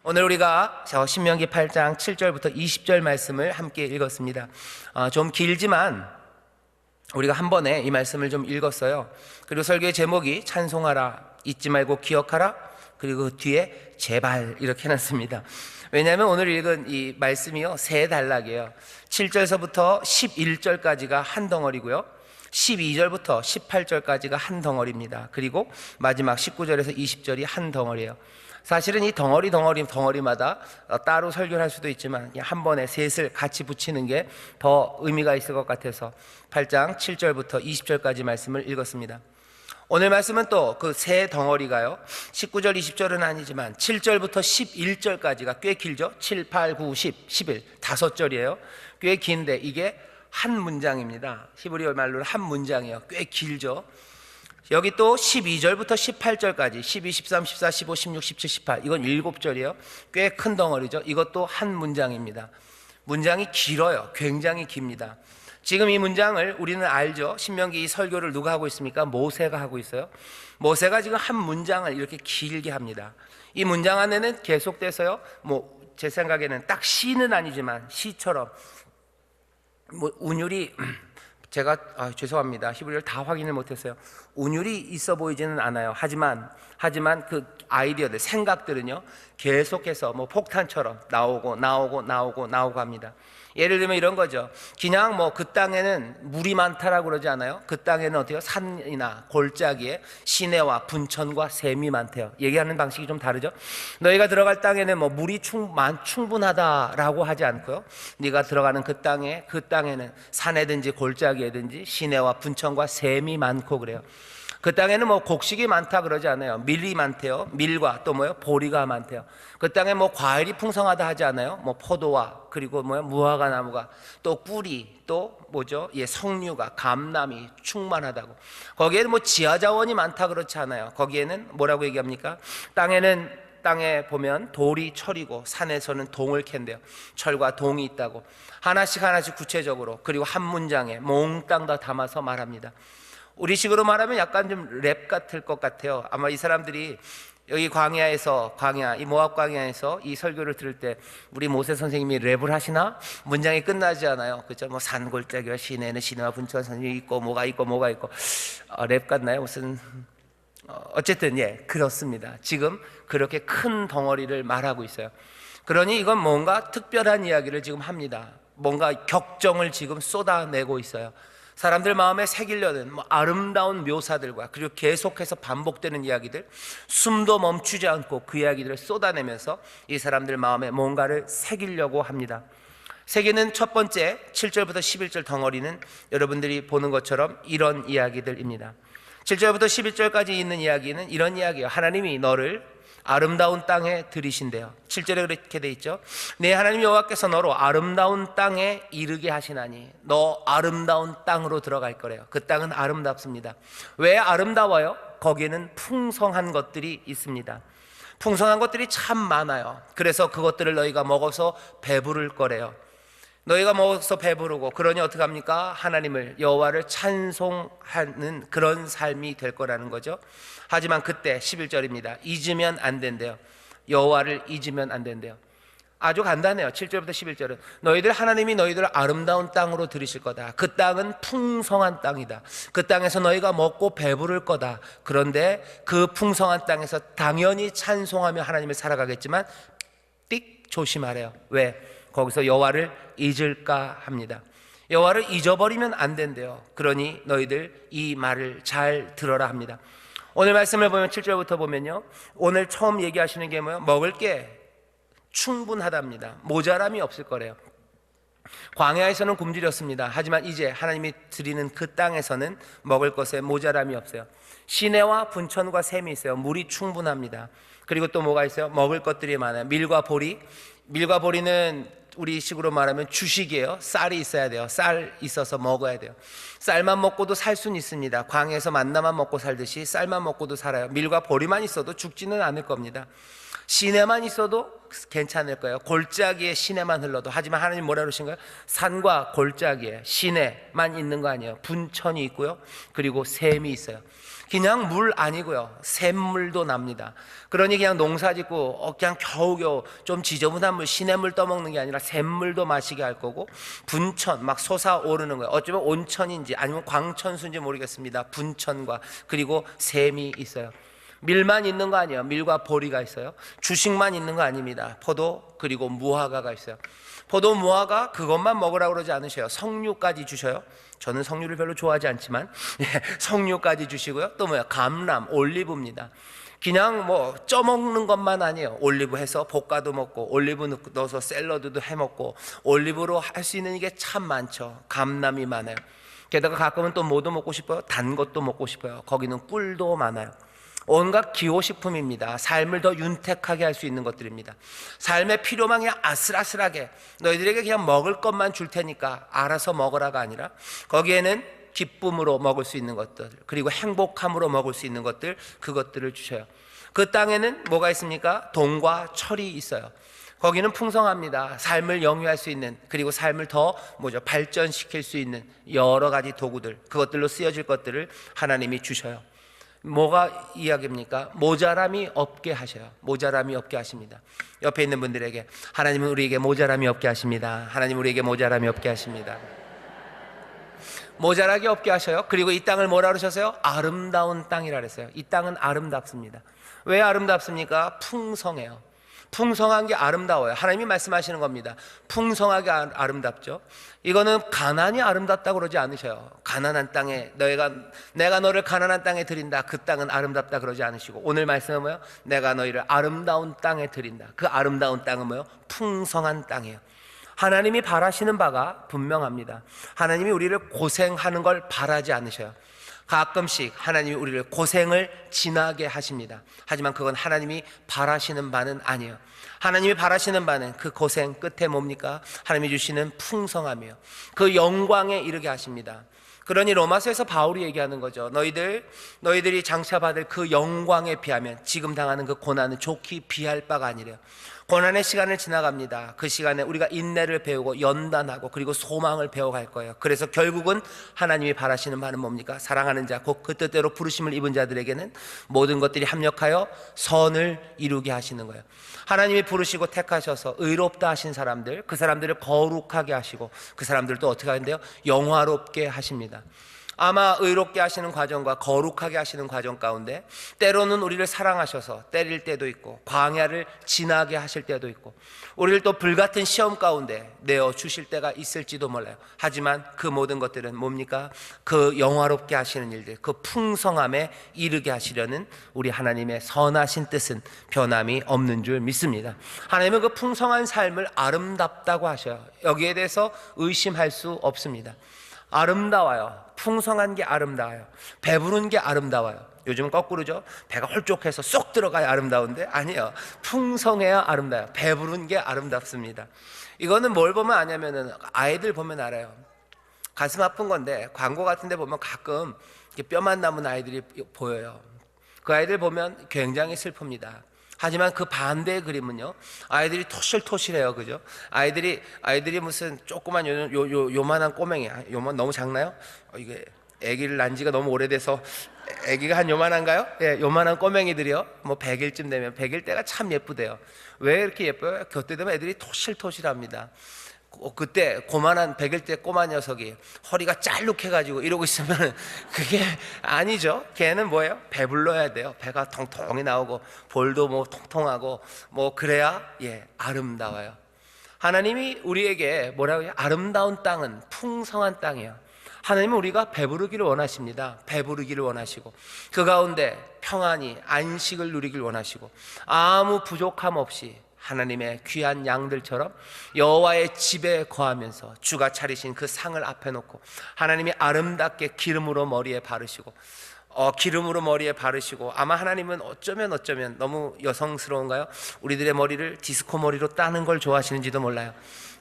오늘 우리가 신명기 8장 7절부터 20절 말씀을 함께 읽었습니다. 좀 길지만 우리가 한 번에 이 말씀을 좀 읽었어요. 그리고 설교의 제목이 찬송하라, 잊지 말고 기억하라, 그리고 그 뒤에 제발 이렇게 해놨습니다. 왜냐하면 오늘 읽은 이 말씀이요, 세 단락이에요. 7절서부터 11절까지가 한 덩어리고요, 12절부터 18절까지가 한 덩어리입니다. 그리고 마지막 19절에서 20절이 한 덩어리예요. 사실은 이 덩어리마다 따로 설교를 할 수도 있지만 한 번에 셋을 같이 붙이는 게 더 의미가 있을 것 같아서 8장 7절부터 20절까지 말씀을 읽었습니다. 오늘 말씀은 또 그 세 덩어리가요, 19절 20절은 아니지만 7절부터 11절까지가 꽤 길죠. 7, 8, 9, 10, 11 5절이에요. 꽤 긴데 이게 한 문장입니다. 히브리어 말로는 한 문장이에요. 꽤 길죠. 여기 또 12절부터 18절까지 12, 13, 14, 15, 16, 17, 18 이건 7절이에요. 꽤 큰 덩어리죠. 이것도 한 문장입니다. 문장이 길어요. 굉장히 깁니다. 지금 이 문장을 우리는 알죠. 신명기 이 설교를 누가 하고 있습니까? 모세가 하고 있어요. 모세가 지금 한 문장을 이렇게 길게 합니다. 이 문장 안에는 계속돼서요, 제 생각에는 딱 시는 아니지만 시처럼 운율이 제가 죄송합니다. 히브리어를 다 확인을 못했어요. 운율이 있어 보이지는 않아요. 하지만 그 아이디어들, 생각들은요, 계속해서 폭탄처럼 나오고 합니다. 예를 들면 이런 거죠. 그냥 그 땅에는 물이 많다라고 그러지 않아요? 그 땅에는 어때요? 산이나 골짜기에 시내와 분천과 샘이 많대요. 얘기하는 방식이 좀 다르죠? 너희가 들어갈 땅에는 물이 충분하다라고 하지 않고요, 네가 들어가는 그 땅에는 산에든지 골짜기에든지 시내와 분천과 샘이 많고 그래요. 그 땅에는 곡식이 많다 그러지 않아요. 밀이 많대요. 밀과 또 보리가 많대요. 그 땅에 과일이 풍성하다 하지 않아요. 포도와 그리고 무화과 나무가, 또 꿀이, 또 석류가, 감람이 충만하다고. 거기에는 지하 자원이 많다 그렇지 않아요. 거기에는 뭐라고 얘기합니까? 땅에 보면 돌이 철이고 산에서는 동을 캔대요. 철과 동이 있다고 하나씩 구체적으로, 그리고 한 문장에 몽땅 다 담아서 말합니다. 우리식으로 말하면 약간 좀 랩 같을 것 같아요. 아마 이 사람들이 여기 이 모압 광야에서 이 설교를 들을 때 우리 모세 선생님이 랩을 하시나? 문장이 끝나지 않아요. 그죠? 산골짜기와 시내는 시내와 분천 산이 있고 뭐가 있고 랩 같나요? 무슨 어쨌든 그렇습니다. 지금 그렇게 큰 덩어리를 말하고 있어요. 그러니 이건 뭔가 특별한 이야기를 지금 합니다. 뭔가 격정을 지금 쏟아내고 있어요. 사람들 마음에 새기려는 아름다운 묘사들과, 그리고 계속해서 반복되는 이야기들, 숨도 멈추지 않고 그 이야기들을 쏟아내면서 이 사람들 마음에 뭔가를 새기려고 합니다. 새기는 첫 번째 7절부터 11절 덩어리는 여러분들이 보는 것처럼 이런 이야기들입니다. 7절부터 11절까지 있는 이야기는 이런 이야기예요. 하나님이 너를 아름다운 땅에 들이신대요. 7절에 그렇게 돼 있죠. 네, 하나님 여호와께서 너로 아름다운 땅에 이르게 하시나니 너 아름다운 땅으로 들어갈 거래요. 그 땅은 아름답습니다. 왜 아름다워요? 거기에는 풍성한 것들이 있습니다. 풍성한 것들이 참 많아요. 그래서 그것들을 너희가 먹어서 배부를 거래요. 너희가 먹어서 배부르고, 그러니 어떻게 합니까? 하나님을, 여호와를 찬송하는 그런 삶이 될 거라는 거죠. 하지만 그때 11절입니다. 잊으면 안 된대요. 여호와를 잊으면 안 된대요. 아주 간단해요. 7절부터 11절은 하나님이 너희들을 아름다운 땅으로 들이실 거다. 그 땅은 풍성한 땅이다. 그 땅에서 너희가 먹고 배부를 거다. 그런데 그 풍성한 땅에서 당연히 찬송하며 하나님을 살아가겠지만 띡 조심하래요. 왜? 거기서 여호와를 잊을까 합니다. 여호와를 잊어버리면 안 된대요. 그러니 너희들 이 말을 잘 들어라 합니다. 오늘 말씀을 보면 7절부터 보면요, 오늘 처음 얘기하시는 게 뭐예요? 먹을 게 충분하답니다. 모자람이 없을 거래요. 광야에서는 굶주렸습니다. 하지만 이제 하나님이 드리는 그 땅에서는 먹을 것에 모자람이 없어요. 시내와 분천과 샘이 있어요. 물이 충분합니다. 그리고 또 뭐가 있어요? 먹을 것들이 많아요. 밀과 보리는 우리 식으로 말하면 주식이에요. 쌀이 있어야 돼요. 쌀 있어서 먹어야 돼요. 쌀만 먹고도 살 수는 있습니다. 광야에서 만나만 먹고 살듯이 쌀만 먹고도 살아요. 밀과 보리만 있어도 죽지는 않을 겁니다. 시내만 있어도 괜찮을 거예요. 골짜기에 시내만 흘러도. 하지만 하나님 뭐라 그러신 거예요? 산과 골짜기에 시내만 있는 거 아니에요. 분천이 있고요, 그리고 샘이 있어요. 그냥 물 아니고요, 샘물도 납니다. 그러니 그냥 농사 짓고 그냥 겨우겨우 좀 지저분한 물, 시냇물 떠먹는 게 아니라 샘물도 마시게 할 거고, 분천 막 솟아오르는 거예요. 어쩌면 온천인지 아니면 광천수인지 모르겠습니다. 분천과 그리고 샘이 있어요. 밀만 있는 거 아니에요. 밀과 보리가 있어요. 주식만 있는 거 아닙니다. 포도 그리고 무화과가 있어요. 포도 무화과 그것만 먹으라고 그러지 않으셔요. 석류까지 주셔요. 저는 석류를 별로 좋아하지 않지만 석류까지 주시고요. 또 뭐야? 감람, 올리브입니다. 그냥 뭐 쪄먹는 것만 아니에요. 올리브 해서 볶아도 먹고, 올리브 넣어서 샐러드도 해먹고, 올리브로 할 수 있는 이게 참 많죠. 감람이 많아요. 게다가 가끔은 또 뭐도 먹고 싶어요? 단 것도 먹고 싶어요. 거기는 꿀도 많아요. 온갖 기호식품입니다. 삶을 더 윤택하게 할 수 있는 것들입니다. 삶의 필요만 그냥 아슬아슬하게 너희들에게 그냥 먹을 것만 줄 테니까 알아서 먹으라가 아니라, 거기에는 기쁨으로 먹을 수 있는 것들, 그리고 행복함으로 먹을 수 있는 것들, 그것들을 주셔요. 그 땅에는 뭐가 있습니까? 동과 철이 있어요. 거기는 풍성합니다. 삶을 영위할 수 있는, 그리고 삶을 더 발전시킬 수 있는 여러 가지 도구들, 그것들로 쓰여질 것들을 하나님이 주셔요. 뭐가 이야기입니까? 모자람이 없게 하셔요. 모자람이 없게 하십니다. 옆에 있는 분들에게, 하나님은 우리에게 모자람이 없게 하십니다. 하나님은 우리에게 모자람이 없게 하십니다. 모자라게 없게 하셔요. 그리고 이 땅을 뭐라 그러셨어요? 아름다운 땅이라 그랬어요. 이 땅은 아름답습니다. 왜 아름답습니까? 풍성해요. 풍성한 게 아름다워요. 하나님이 말씀하시는 겁니다. 풍성하게 아름답죠. 이거는 가난이 아름답다고 그러지 않으셔요. 가난한 땅에 내가 너를 가난한 땅에 드린다, 그 땅은 아름답다 그러지 않으시고, 오늘 말씀은 뭐예요? 내가 너희를 아름다운 땅에 드린다. 그 아름다운 땅은 뭐예요? 풍성한 땅이에요. 하나님이 바라시는 바가 분명합니다. 하나님이 우리를 고생하는 걸 바라지 않으셔요. 가끔씩 하나님이 우리를 고생을 지나게 하십니다. 하지만 그건 하나님이 바라시는 바는 아니에요. 하나님이 바라시는 바는 그 고생 끝에 뭡니까? 하나님이 주시는 풍성함이에요. 그 영광에 이르게 하십니다. 그러니 로마서에서 바울이 얘기하는 거죠. 너희들이 장차 받을 그 영광에 비하면 지금 당하는 그 고난은 좋게 비할 바가 아니래요. 고난의 시간을 지나갑니다. 그 시간에 우리가 인내를 배우고 연단하고 그리고 소망을 배워갈 거예요. 그래서 결국은 하나님이 바라시는 바는 뭡니까? 사랑하는 자, 곧 그 뜻대로 부르심을 입은 자들에게는 모든 것들이 합력하여 선을 이루게 하시는 거예요. 하나님이 부르시고 택하셔서 의롭다 하신 사람들, 그 사람들을 거룩하게 하시고 그 사람들도 어떻게 하는데요? 영화롭게 하십니다. 아마 의롭게 하시는 과정과 거룩하게 하시는 과정 가운데 때로는 우리를 사랑하셔서 때릴 때도 있고, 광야를 지나게 하실 때도 있고, 우리를 또 불같은 시험 가운데 내어 주실 때가 있을지도 몰라요. 하지만 그 모든 것들은 뭡니까? 그 영화롭게 하시는 일들, 그 풍성함에 이르게 하시려는 우리 하나님의 선하신 뜻은 변함이 없는 줄 믿습니다. 하나님은 그 풍성한 삶을 아름답다고 하셔요. 여기에 대해서 의심할 수 없습니다. 아름다워요. 풍성한 게 아름다워요. 배부른 게 아름다워요. 요즘은 거꾸로죠. 배가 홀쭉해서 쏙 들어가야 아름다운데, 아니에요. 풍성해야 아름다워요. 배부른 게 아름답습니다. 이거는 뭘 보면 아냐면은, 아이들 보면 알아요. 가슴 아픈 건데 광고 같은 데 보면 가끔 뼈만 남은 아이들이 보여요. 그 아이들 보면 굉장히 슬픕니다. 하지만 그 반대의 그림은요, 아이들이 토실토실해요. 그죠? 아이들이 무슨 조그만 요만한 꼬맹이, 요만 너무 작나요? 이게 아기를 낳은 지가 너무 오래돼서 아기가 한 요만한가요? 예, 요만한 꼬맹이들이요, 뭐 100일쯤 되면, 100일 때가 참 예쁘대요. 왜 이렇게 예뻐요? 그때 되면 애들이 토실토실합니다. 그때 고만한 100일 때 꼬마 녀석이 허리가 짤룩해가지고 이러고 있으면 그게 아니죠. 걔는 뭐예요? 배불러야 돼요. 배가 통통이 나오고 볼도 뭐 통통하고 뭐 그래야 아름다워요. 하나님이 우리에게 뭐라고 해요? 아름다운 땅은 풍성한 땅이에요. 하나님은 우리가 배부르기를 원하십니다. 배부르기를 원하시고, 그 가운데 평안히 안식을 누리길 원하시고, 아무 부족함 없이 하나님의 귀한 양들처럼 여호와의 집에 거하면서 주가 차리신 그 상을 앞에 놓고 하나님이 아름답게 기름으로 머리에 바르시고, 아마 하나님은 어쩌면 너무 여성스러운가요? 우리들의 머리를 디스코 머리로 따는 걸 좋아하시는지도 몰라요.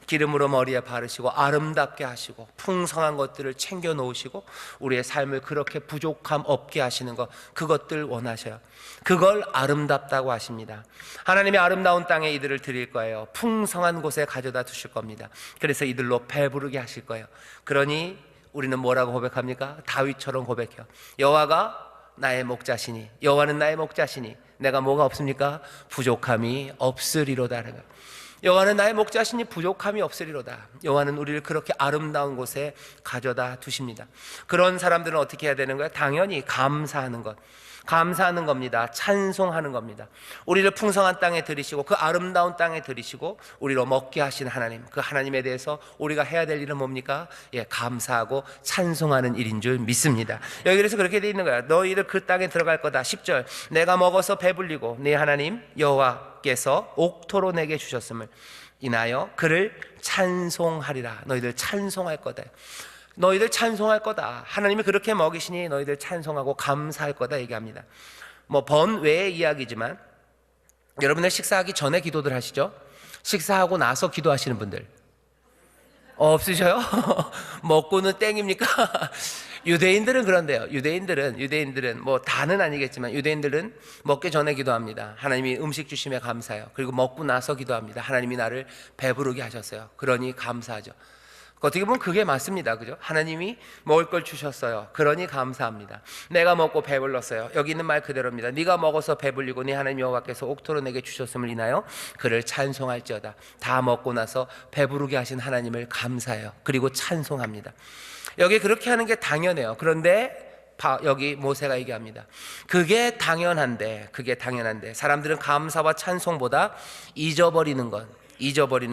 기름으로 머리에 바르시고 아름답게 하시고 풍성한 것들을 챙겨 놓으시고 우리의 삶을 그렇게 부족함 없게 하시는 것, 그것들 원하셔요. 그걸 아름답다고 하십니다. 하나님의 아름다운 땅에 이들을 드릴 거예요. 풍성한 곳에 가져다 두실 겁니다. 그래서 이들로 배부르게 하실 거예요. 그러니 우리는 뭐라고 고백합니까? 다윗처럼 고백해요. 여호와가 나의 목자시니, 여호와는 나의 목자시니 내가 뭐가 없습니까? 부족함이 없으리로다. 여호와는 나의 목자시니 부족함이 없으리로다. 여호와는 우리를 그렇게 아름다운 곳에 가져다 두십니다. 그런 사람들은 어떻게 해야 되는 거예요? 당연히 감사하는 것, 감사하는 겁니다. 찬송하는 겁니다. 우리를 풍성한 땅에 들이시고 그 아름다운 땅에 들이시고 우리로 먹게 하신 하나님, 그 하나님에 대해서 우리가 해야 될 일은 뭡니까? 감사하고 찬송하는 일인 줄 믿습니다. 여기 그래서 그렇게 돼 있는 거야. 너희들 그 땅에 들어갈 거다. 10절, 내가 먹어서 배불리고 네 하나님 여호와께서 옥토로 내게 주셨음을 인하여 그를 찬송하리라. 너희들 찬송할 거다. 너희들 찬송할 거다. 하나님이 그렇게 먹이시니 너희들 찬송하고 감사할 거다 얘기합니다. 뭐 번외의 이야기지만 여러분들 식사하기 전에 기도들 하시죠? 식사하고 나서 기도하시는 분들 없으셔요? 먹고는 땡입니까? 유대인들은 그런데요. 유대인들은 뭐 다는 아니겠지만 유대인들은 먹기 전에 기도합니다. 하나님이 음식 주심에 감사해요. 그리고 먹고 나서 기도합니다. 하나님이 나를 배부르게 하셨어요. 그러니 감사하죠. 어떻게 보면 그게 맞습니다. 그죠? 하나님이 먹을 걸 주셨어요. 그러니 감사합니다. 내가 먹고 배불렀어요. 여기 있는 말 그대로입니다. 네가 먹어서 배불리고 네 하나님 여호와께서 옥토로 내게 주셨음을 인하여 그를 찬송할지어다. 다 먹고 나서 배부르게 하신 하나님을 감사해요. 그리고 찬송합니다. 여기 그렇게 하는 게 당연해요. 그런데 여기 모세가 얘기합니다. 그게 당연한데 사람들은 감사와 찬송보다 잊어버리는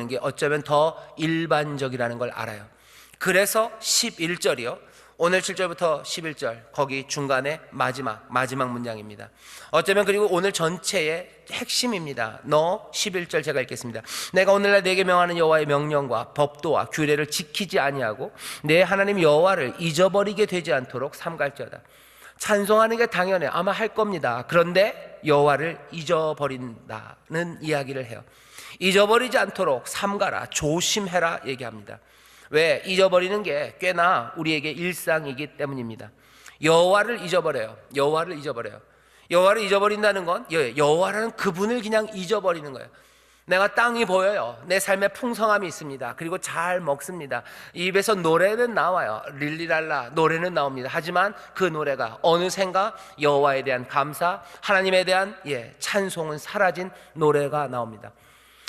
게 어쩌면 더 일반적이라는 걸 알아요. 그래서 11절이요. 오늘 7절부터 11절 거기 중간에 마지막 문장입니다. 어쩌면 그리고 오늘 전체의 핵심입니다. 11절 제가 읽겠습니다. 내가 오늘날 내게 명하는 여호와의 명령과 법도와 규례를 지키지 아니하고 내 하나님 여호와를 잊어버리게 되지 않도록 삼갈지어다. 찬송하는 게 당연해. 아마 할 겁니다. 그런데 여호와를 잊어버린다는 이야기를 해요. 잊어버리지 않도록 삼가라, 조심해라 얘기합니다. 왜? 잊어버리는 게 꽤나 우리에게 일상이기 때문입니다. 여호와를 잊어버려요. 여호와를 잊어버린다는 건 여호와라는 그분을 그냥 잊어버리는 거예요. 내가 땅이 보여요. 내 삶에 풍성함이 있습니다. 그리고 잘 먹습니다. 입에서 노래는 나와요. 릴리랄라 노래는 나옵니다. 하지만 그 노래가 어느샌가 여호와에 대한 감사, 하나님에 대한 찬송은 사라진 노래가 나옵니다.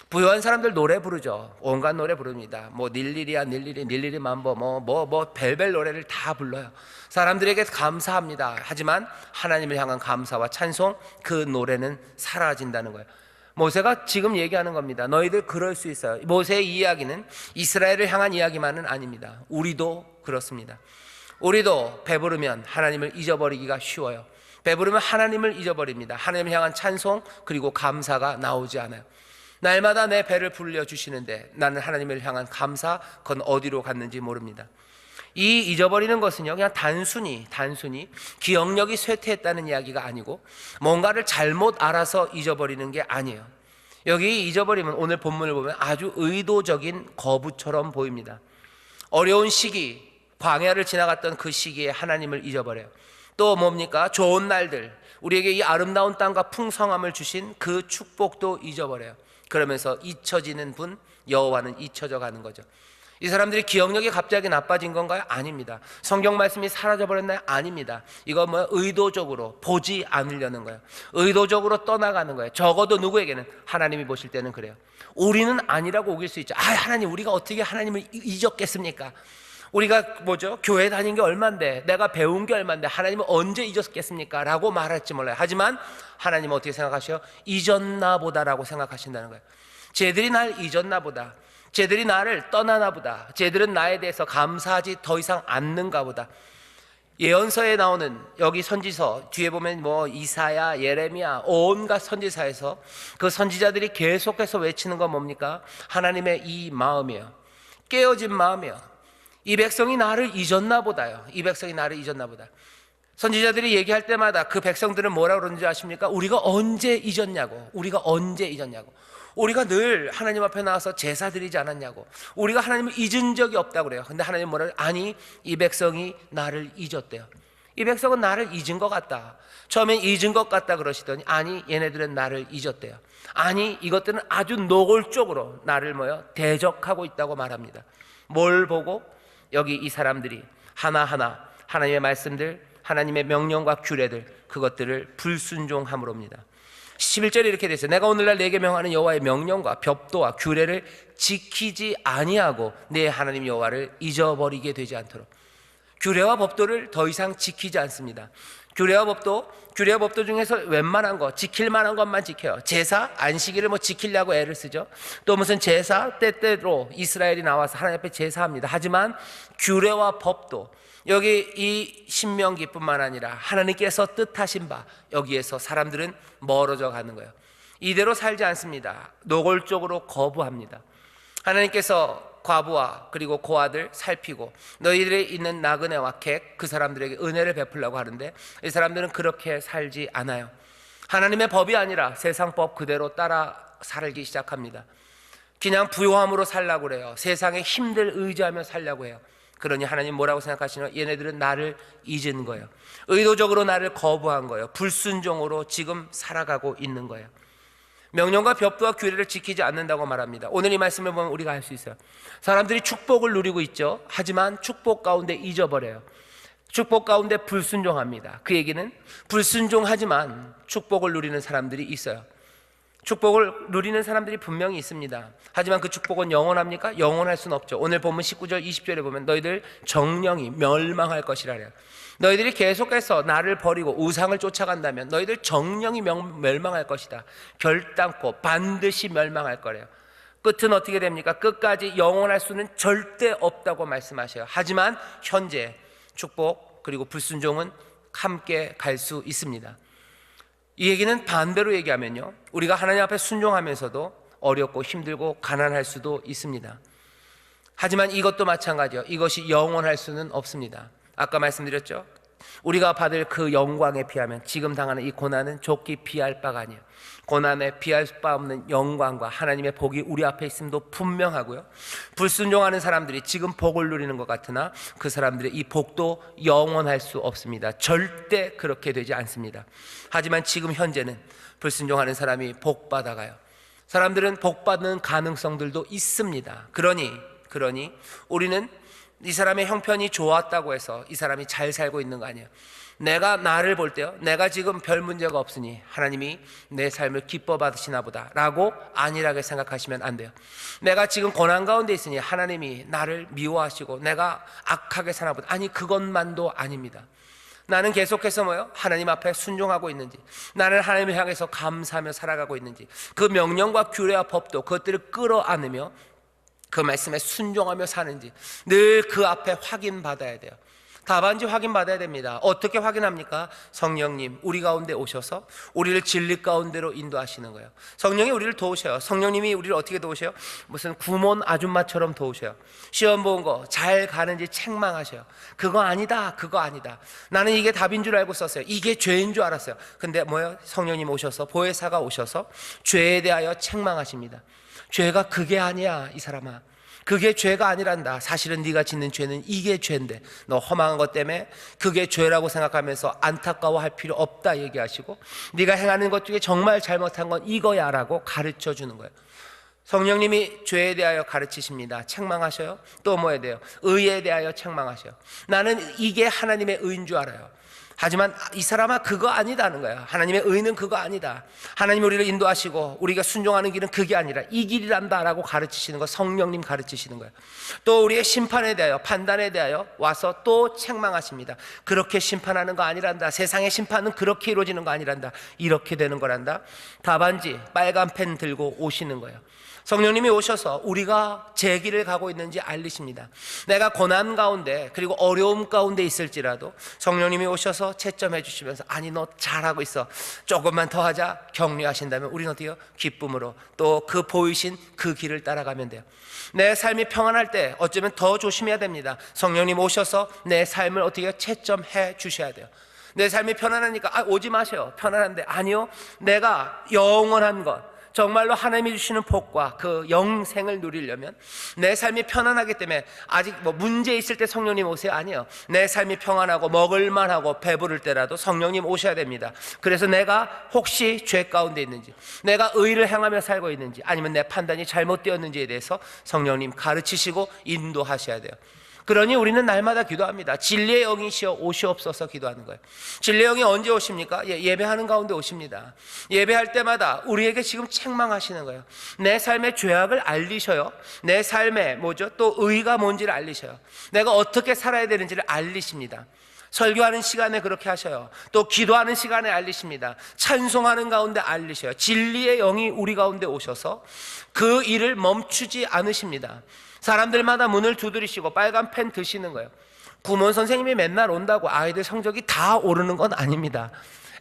부유한 사람들 노래 부르죠. 온갖 노래 부릅니다. 뭐 닐리리 만보 뭐 벨벨 노래를 다 불러요. 사람들에게 감사합니다. 하지만 하나님을 향한 감사와 찬송, 그 노래는 사라진다는 거예요. 모세가 지금 얘기하는 겁니다. 너희들 그럴 수 있어요. 모세의 이야기는 이스라엘을 향한 이야기만은 아닙니다. 우리도 그렇습니다. 우리도 배부르면 하나님을 잊어버리기가 쉬워요. 배부르면 하나님을 잊어버립니다. 하나님을 향한 찬송 그리고 감사가 나오지 않아요. 날마다 내 배를 불려주시는데 나는 하나님을 향한 감사, 그건 어디로 갔는지 모릅니다. 이 잊어버리는 것은요, 그냥 단순히 기억력이 쇠퇴했다는 이야기가 아니고 뭔가를 잘못 알아서 잊어버리는 게 아니에요. 여기 잊어버리면 오늘 본문을 보면 아주 의도적인 거부처럼 보입니다. 어려운 시기, 광야를 지나갔던 그 시기에 하나님을 잊어버려요. 또 뭡니까? 좋은 날들, 우리에게 이 아름다운 땅과 풍성함을 주신 그 축복도 잊어버려요. 그러면서 잊혀지는 분, 여호와는 잊혀져 가는 거죠. 이 사람들이 기억력이 갑자기 나빠진 건가요? 아닙니다. 성경 말씀이 사라져버렸나요? 아닙니다. 이거 의도적으로 보지 않으려는 거예요. 의도적으로 떠나가는 거예요. 적어도 누구에게는 하나님이 보실 때는 그래요. 우리는 아니라고 우길 수 있죠. 하나님, 우리가 어떻게 하나님을 잊었겠습니까? 우리가 교회 다닌 게 얼만데, 내가 배운 게 얼만데 하나님은 언제 잊었겠습니까? 라고 말할지 몰라요. 하지만 하나님은 어떻게 생각하셔요? 잊었나 보다라고 생각하신다는 거예요. 쟤들이 날 잊었나 보다, 쟤들이 나를 떠나나 보다, 쟤들은 나에 대해서 감사하지 더 이상 않는가 보다. 예언서에 나오는 여기 선지서 뒤에 보면 이사야, 예레미야, 온갖 선지사에서 그 선지자들이 계속해서 외치는 건 뭡니까? 하나님의 이 마음이에요. 깨어진 마음이에요. 이 백성이 나를 잊었나 보다요. 이 백성이 나를 잊었나 보다. 선지자들이 얘기할 때마다 그 백성들은 뭐라고 그러는지 아십니까? 우리가 언제 잊었냐고. 우리가 늘 하나님 앞에 나와서 제사 드리지 않았냐고. 우리가 하나님을 잊은 적이 없다고 그래요. 근데 하나님 뭐라? 아니, 이 백성이 나를 잊었대요. 이 백성은 나를 잊은 것 같다. 처음엔 잊은 것 같다 그러시더니 아니, 얘네들은 나를 잊었대요. 아니, 이것들은 아주 노골적으로 나를 대적하고 있다고 말합니다. 뭘 보고? 여기 이 사람들이 하나하나 하나님의 말씀들, 하나님의 명령과 규례들, 그것들을 불순종함으로입니다. 11절에 이렇게 되어 있어요. 내가 오늘날 내게 명하는 여호와의 명령과 법도와 규례를 지키지 아니하고 내 하나님 여호와를 잊어버리게 되지 않도록. 규례와 법도를 더 이상 지키지 않습니다. 규례와 법도 중에서 웬만한 거, 지킬 만한 것만 지켜요. 제사, 안식일을 지키려고 애를 쓰죠. 또 무슨 제사, 때때로 이스라엘이 나와서 하나님 앞에 제사합니다. 하지만 규례와 법도, 여기 이 신명기뿐만 아니라 하나님께서 뜻하신 바, 여기에서 사람들은 멀어져 가는 거예요. 이대로 살지 않습니다. 노골적으로 거부합니다. 하나님께서 과부와 그리고 고아들 살피고 너희들이 있는 나그네와 객, 그 사람들에게 은혜를 베풀려고 하는데 이 사람들은 그렇게 살지 않아요. 하나님의 법이 아니라 세상 법 그대로 따라 살기 시작합니다. 그냥 부요함으로 살려고 그래요. 세상의 힘들 의지하며 살려고 해요. 그러니 하나님 뭐라고 생각하시나요? 얘네들은 나를 잊은 거예요. 의도적으로 나를 거부한 거예요. 불순종으로 지금 살아가고 있는 거예요. 명령과 법도와 규례를 지키지 않는다고 말합니다. 오늘 이 말씀을 보면 우리가 알 수 있어요. 사람들이 축복을 누리고 있죠. 하지만 축복 가운데 잊어버려요. 축복 가운데 불순종합니다. 그 얘기는 불순종하지만 축복을 누리는 사람들이 있어요. 축복을 누리는 사람들이 분명히 있습니다. 하지만 그 축복은 영원합니까? 영원할 수는 없죠. 오늘 본문 19절 20절에 보면 너희들 정령이 멸망할 것이라 그래요. 너희들이 계속해서 나를 버리고 우상을 쫓아간다면 너희들 정령이 멸망할 것이다. 결단코 반드시 멸망할 거래요. 끝은 어떻게 됩니까? 끝까지 영원할 수는 절대 없다고 말씀하셔요. 하지만 현재 축복 그리고 불순종은 함께 갈 수 있습니다. 이 얘기는 반대로 얘기하면요, 우리가 하나님 앞에 순종하면서도 어렵고 힘들고 가난할 수도 있습니다. 하지만 이것도 마찬가지요. 이것이 영원할 수는 없습니다. 아까 말씀드렸죠. 우리가 받을 그 영광에 비하면 지금 당하는 이 고난은 족기 비할 바가 아니에요. 고난에 비할 바 없는 영광과 하나님의 복이 우리 앞에 있음도 분명하고요. 불순종하는 사람들이 지금 복을 누리는 것 같으나 그 사람들의 이 복도 영원할 수 없습니다. 절대 그렇게 되지 않습니다. 하지만 지금 현재는 불순종하는 사람이 복 받아가요. 사람들은 복 받는 가능성들도 있습니다. 그러니 우리는 이 사람의 형편이 좋았다고 해서 이 사람이 잘 살고 있는 거 아니에요. 내가 나를 볼 때요, 내가 지금 별 문제가 없으니 하나님이 내 삶을 기뻐 받으시나 보다 라고 안일하게 생각하시면 안 돼요. 내가 지금 고난 가운데 있으니 하나님이 나를 미워하시고 내가 악하게 사나 보다. 아니, 그것만도 아닙니다. 나는 계속해서 하나님 앞에 순종하고 있는지, 나는 하나님을 향해서 감사하며 살아가고 있는지, 그 명령과 규례와 법도 그것들을 끌어안으며 그 말씀에 순종하며 사는지 늘 그 앞에 확인받아야 돼요. 답안지 확인받아야 됩니다. 어떻게 확인합니까? 성령님 우리 가운데 오셔서 우리를 진리 가운데로 인도하시는 거예요. 성령이 우리를 도우셔요. 성령님이 우리를 어떻게 도우셔요? 무슨 구몬 아줌마처럼 도우셔요. 시험 본 거 잘 가는지 책망하셔요. 그거 아니다, 그거 아니다. 나는 이게 답인 줄 알고 썼어요. 이게 죄인 줄 알았어요. 근데 성령님 오셔서, 보혜사가 오셔서 죄에 대하여 책망하십니다. 죄가 그게 아니야, 이 사람아. 그게 죄가 아니란다. 사실은 네가 짓는 죄는 이게 죄인데 너 허망한 것 때문에 그게 죄라고 생각하면서 안타까워할 필요 없다 얘기하시고, 네가 행하는 것 중에 정말 잘못한 건 이거야 라고 가르쳐 주는 거예요. 성령님이 죄에 대하여 가르치십니다. 책망하셔요. 또 뭐에 대해요? 의에 대하여 책망하셔요. 나는 이게 하나님의 의인 줄 알아요. 하지만 이 사람아 그거 아니다는 거야. 하나님의 의는 그거 아니다. 하나님 우리를 인도하시고 우리가 순종하는 길은 그게 아니라 이 길이란다 라고 가르치시는 거, 성령님 가르치시는 거예요. 또 우리의 심판에 대하여, 판단에 대하여 와서 또 책망하십니다. 그렇게 심판하는 거 아니란다. 세상의 심판은 그렇게 이루어지는 거 아니란다. 이렇게 되는 거란다. 답안지 빨간 펜 들고 오시는 거예요. 성령님이 오셔서 우리가 제 길을 가고 있는지 알리십니다. 내가 고난 가운데 그리고 어려움 가운데 있을지라도 성령님이 오셔서 채점해 주시면서 아니 너 잘하고 있어, 조금만 더 하자 격려하신다면 우리는 어때요? 기쁨으로 또 그 보이신 그 길을 따라가면 돼요. 내 삶이 평안할 때 어쩌면 더 조심해야 됩니다. 성령님 오셔서 내 삶을 어떻게 채점해 주셔야 돼요. 내 삶이 편안하니까 오지 마세요. 편안한데 아니요, 내가 영원한 것, 정말로 하나님이 주시는 복과 그 영생을 누리려면 내 삶이 편안하기 때문에 아직 뭐 문제 있을 때 성령님 오세요? 아니에요. 내 삶이 평안하고 먹을만하고 배부를 때라도 성령님 오셔야 됩니다. 그래서 내가 혹시 죄 가운데 있는지, 내가 의를 행하며 살고 있는지, 아니면 내 판단이 잘못되었는지에 대해서 성령님 가르치시고 인도하셔야 돼요. 그러니 우리는 날마다 기도합니다. 진리의 영이시여 오시옵소서 기도하는 거예요. 진리의 영이 언제 오십니까? 예배하는 가운데 오십니다. 예배할 때마다 우리에게 지금 책망하시는 거예요. 내 삶의 죄악을 알리셔요. 내 삶의 또 의가 뭔지를 알리셔요. 내가 어떻게 살아야 되는지를 알리십니다. 설교하는 시간에 그렇게 하셔요. 또 기도하는 시간에 알리십니다. 찬송하는 가운데 알리셔요. 진리의 영이 우리 가운데 오셔서 그 일을 멈추지 않으십니다. 사람들마다 문을 두드리시고 빨간 펜 드시는 거예요. 구몬 선생님이 맨날 온다고 아이들 성적이 다 오르는 건 아닙니다.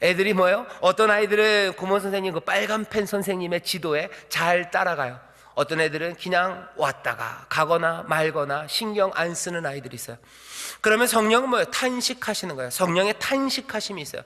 애들이 어떤 아이들은 구몬 선생님 그 빨간 펜 선생님의 지도에 잘 따라가요. 어떤 애들은 그냥 왔다가 가거나 말거나 신경 안 쓰는 아이들이 있어요. 그러면 성령은 탄식하시는 거예요. 성령의 탄식하심이 있어요.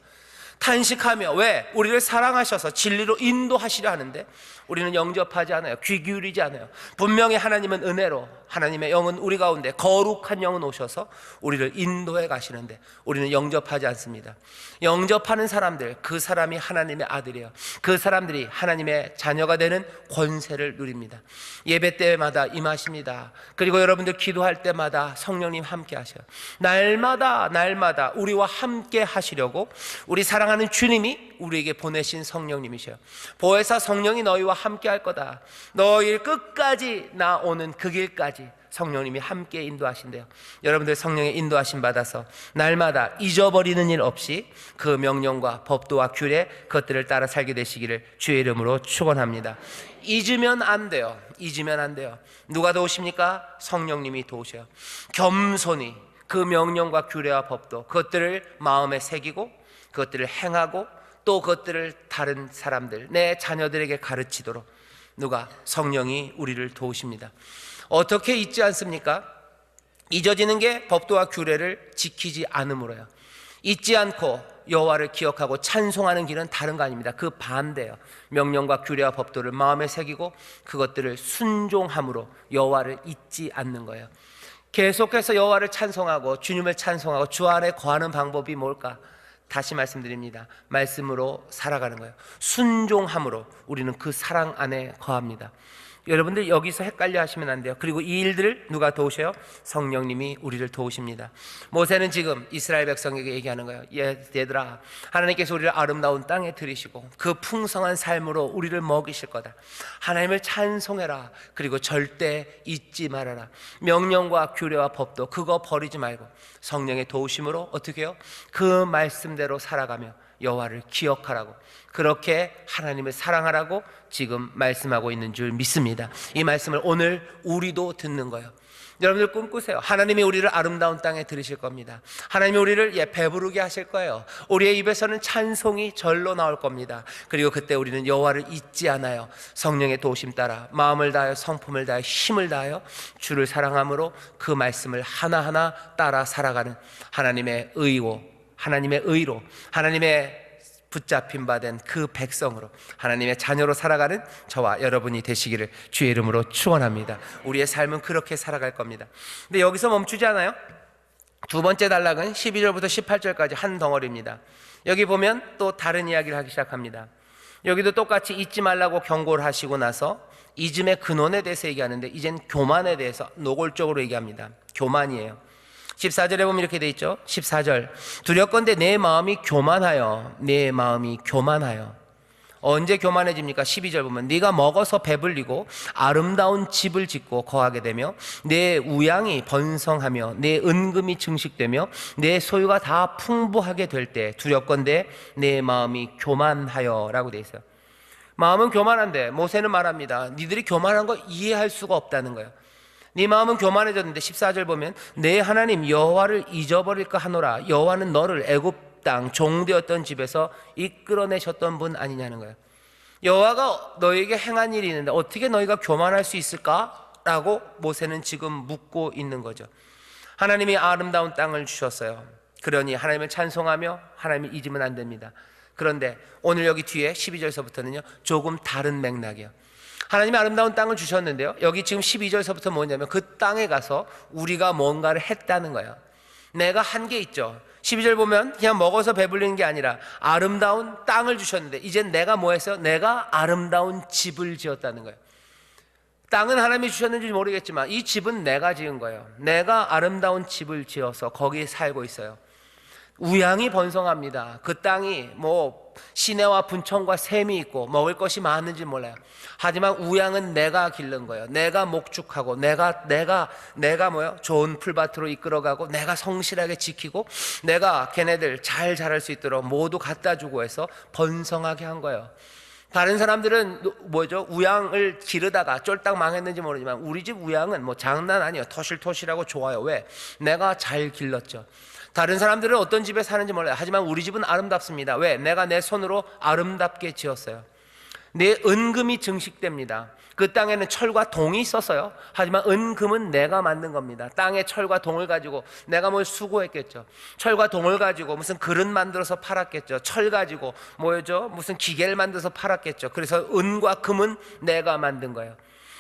탄식하며, 왜? 우리를 사랑하셔서 진리로 인도하시려 하는데 우리는 영접하지 않아요. 귀 기울이지 않아요. 분명히 하나님은 은혜로, 하나님의 영은 우리 가운데, 거룩한 영은 오셔서 우리를 인도해 가시는데 우리는 영접하지 않습니다. 영접하는 사람들, 그 사람이 하나님의 아들이에요. 그 사람들이 하나님의 자녀가 되는 권세를 누립니다. 예배 때마다 임하십니다. 그리고 여러분들 기도할 때마다 성령님 함께 하셔요. 날마다 우리와 함께 하시려고 우리 사랑하는 주님이 우리에게 보내신 성령님이셔요. 보혜사 성령이 너희와 함께 할 거다. 너희를 끝까지 나 오는 그 길까지 성령님이 함께 인도하신대요. 여러분들 성령의 인도하심 받아서 날마다 잊어버리는 일 없이 그 명령과 법도와 규례, 그것들을 따라 살게 되시기를 주의 이름으로 축원합니다. 잊으면 안 돼요. 잊으면 안 돼요. 누가 도우십니까? 성령님이 도우셔요. 겸손히 그 명령과 규례와 법도, 그것들을 마음에 새기고 그것들을 행하고 또 그것들을 다른 사람들, 내 자녀들에게 가르치도록 누가? 성령이 우리를 도우십니다. 어떻게 잊지 않습니까? 잊어지는 게 법도와 규례를 지키지 않음으로요. 잊지 않고 여호와를 기억하고 찬송하는 길은 다른 거 아닙니다. 그 반대예요. 명령과 규례와 법도를 마음에 새기고 그것들을 순종함으로 여호와를 잊지 않는 거예요. 계속해서 여호와를 찬송하고 주님을 찬송하고 주 안에 거하는 방법이 뭘까? 다시 말씀드립니다. 말씀으로 살아가는 거예요. 순종함으로 우리는 그 사랑 안에 거합니다. 여러분들 여기서 헷갈려 하시면 안 돼요. 그리고 이 일들을 누가 도우셔요? 성령님이 우리를 도우십니다. 모세는 지금 이스라엘 백성에게 얘기하는 거예요. 얘들아, 하나님께서 우리를 아름다운 땅에 들이시고 그 풍성한 삶으로 우리를 먹이실 거다. 하나님을 찬송해라. 그리고 절대 잊지 말아라. 명령과 규례와 법도 그거 버리지 말고 성령의 도우심으로 어떻게 해요? 그 말씀대로 살아가며 여호와를 기억하라고, 그렇게 하나님을 사랑하라고 지금 말씀하고 있는 줄 믿습니다. 이 말씀을 오늘 우리도 듣는 거예요. 여러분들 꿈꾸세요. 하나님이 우리를 아름다운 땅에 들이실 겁니다. 하나님이 우리를 배부르게 하실 거예요. 우리의 입에서는 찬송이 절로 나올 겁니다. 그리고 그때 우리는 여호와를 잊지 않아요. 성령의 도우심 따라 마음을 다하여 성품을 다하여 힘을 다하여 주를 사랑함으로 그 말씀을 하나하나 따라 살아가는 하나님의 의로 하나님의 붙잡힌 바 된 그 백성으로 하나님의 자녀로 살아가는 저와 여러분이 되시기를 주의 이름으로 축원합니다. 우리의 삶은 그렇게 살아갈 겁니다. 근데 여기서 멈추지 않아요. 두 번째 단락은 12절부터 18절까지 한 덩어리입니다. 여기 보면 또 다른 이야기를 하기 시작합니다. 여기도 똑같이 잊지 말라고 경고를 하시고 나서 잊음의 근원에 대해서 얘기하는데 이젠 교만에 대해서 노골적으로 얘기합니다. 교만이에요. 14절에 보면 이렇게 돼 있죠. 14절, 두렵건대 내 마음이 교만하여, 내 마음이 교만하여. 언제 교만해집니까? 12절 보면 네가 먹어서 배불리고 아름다운 집을 짓고 거하게 되며 내 우양이 번성하며 내 은금이 증식되며 내 소유가 다 풍부하게 될 때 두렵건대 내 마음이 교만하여 라고 돼 있어요. 마음은 교만한데 모세는 말합니다. 니들이 교만한 거 이해할 수가 없다는 거예요. 네 마음은 교만해졌는데 14절 보면 내 하나님 여호와를 잊어버릴까 하노라. 여호와는 너를 애굽 땅 종되었던 집에서 이끌어내셨던 분 아니냐는 거예요. 여호와가 너에게 행한 일이 있는데 어떻게 너희가 교만할 수 있을까? 라고 모세는 지금 묻고 있는 거죠. 하나님이 아름다운 땅을 주셨어요. 그러니 하나님을 찬송하며 하나님을 잊으면 안 됩니다. 그런데 오늘 여기 뒤에 12절서부터는요 조금 다른 맥락이에요. 하나님이 아름다운 땅을 주셨는데요, 여기 지금 12절서부터 뭐냐면 그 땅에 가서 우리가 뭔가를 했다는 거예요. 내가 한 게 있죠. 12절 보면 그냥 먹어서 배불리는 게 아니라 아름다운 땅을 주셨는데 이제 내가 뭐 했어요? 내가 아름다운 집을 지었다는 거예요. 땅은 하나님이 주셨는지 모르겠지만 이 집은 내가 지은 거예요. 내가 아름다운 집을 지어서 거기에 살고 있어요. 우양이 번성합니다. 그 땅이 뭐 시내와 분청과 샘이 있고 먹을 것이 많은지 몰라요. 하지만 우양은 내가 기른 거예요. 내가 목축하고 내가 뭐요? 좋은 풀밭으로 이끌어가고 내가 성실하게 지키고 내가 걔네들 잘 자랄 수 있도록 모두 갖다 주고 해서 번성하게 한 거예요. 다른 사람들은 뭐죠? 우양을 기르다가 쫄딱 망했는지 모르지만 우리 집 우양은 뭐 장난 아니에요. 토실토실하고 좋아요. 왜? 내가 잘 길렀죠. 다른 사람들은 어떤 집에 사는지 몰라요. 하지만 우리 집은 아름답습니다. 왜? 내가 내 손으로 아름답게 지었어요. 내 은금이 증식됩니다. 그 땅에는 철과 동이 있었어요. 하지만 은금은 내가 만든 겁니다. 땅에 철과 동을 가지고 내가 뭘 수고했겠죠. 철과 동을 가지고 무슨 그릇 만들어서 팔았겠죠. 철 가지고 뭐죠? 무슨 기계를 만들어서 팔았겠죠. 그래서 은과 금은 내가 만든 거예요.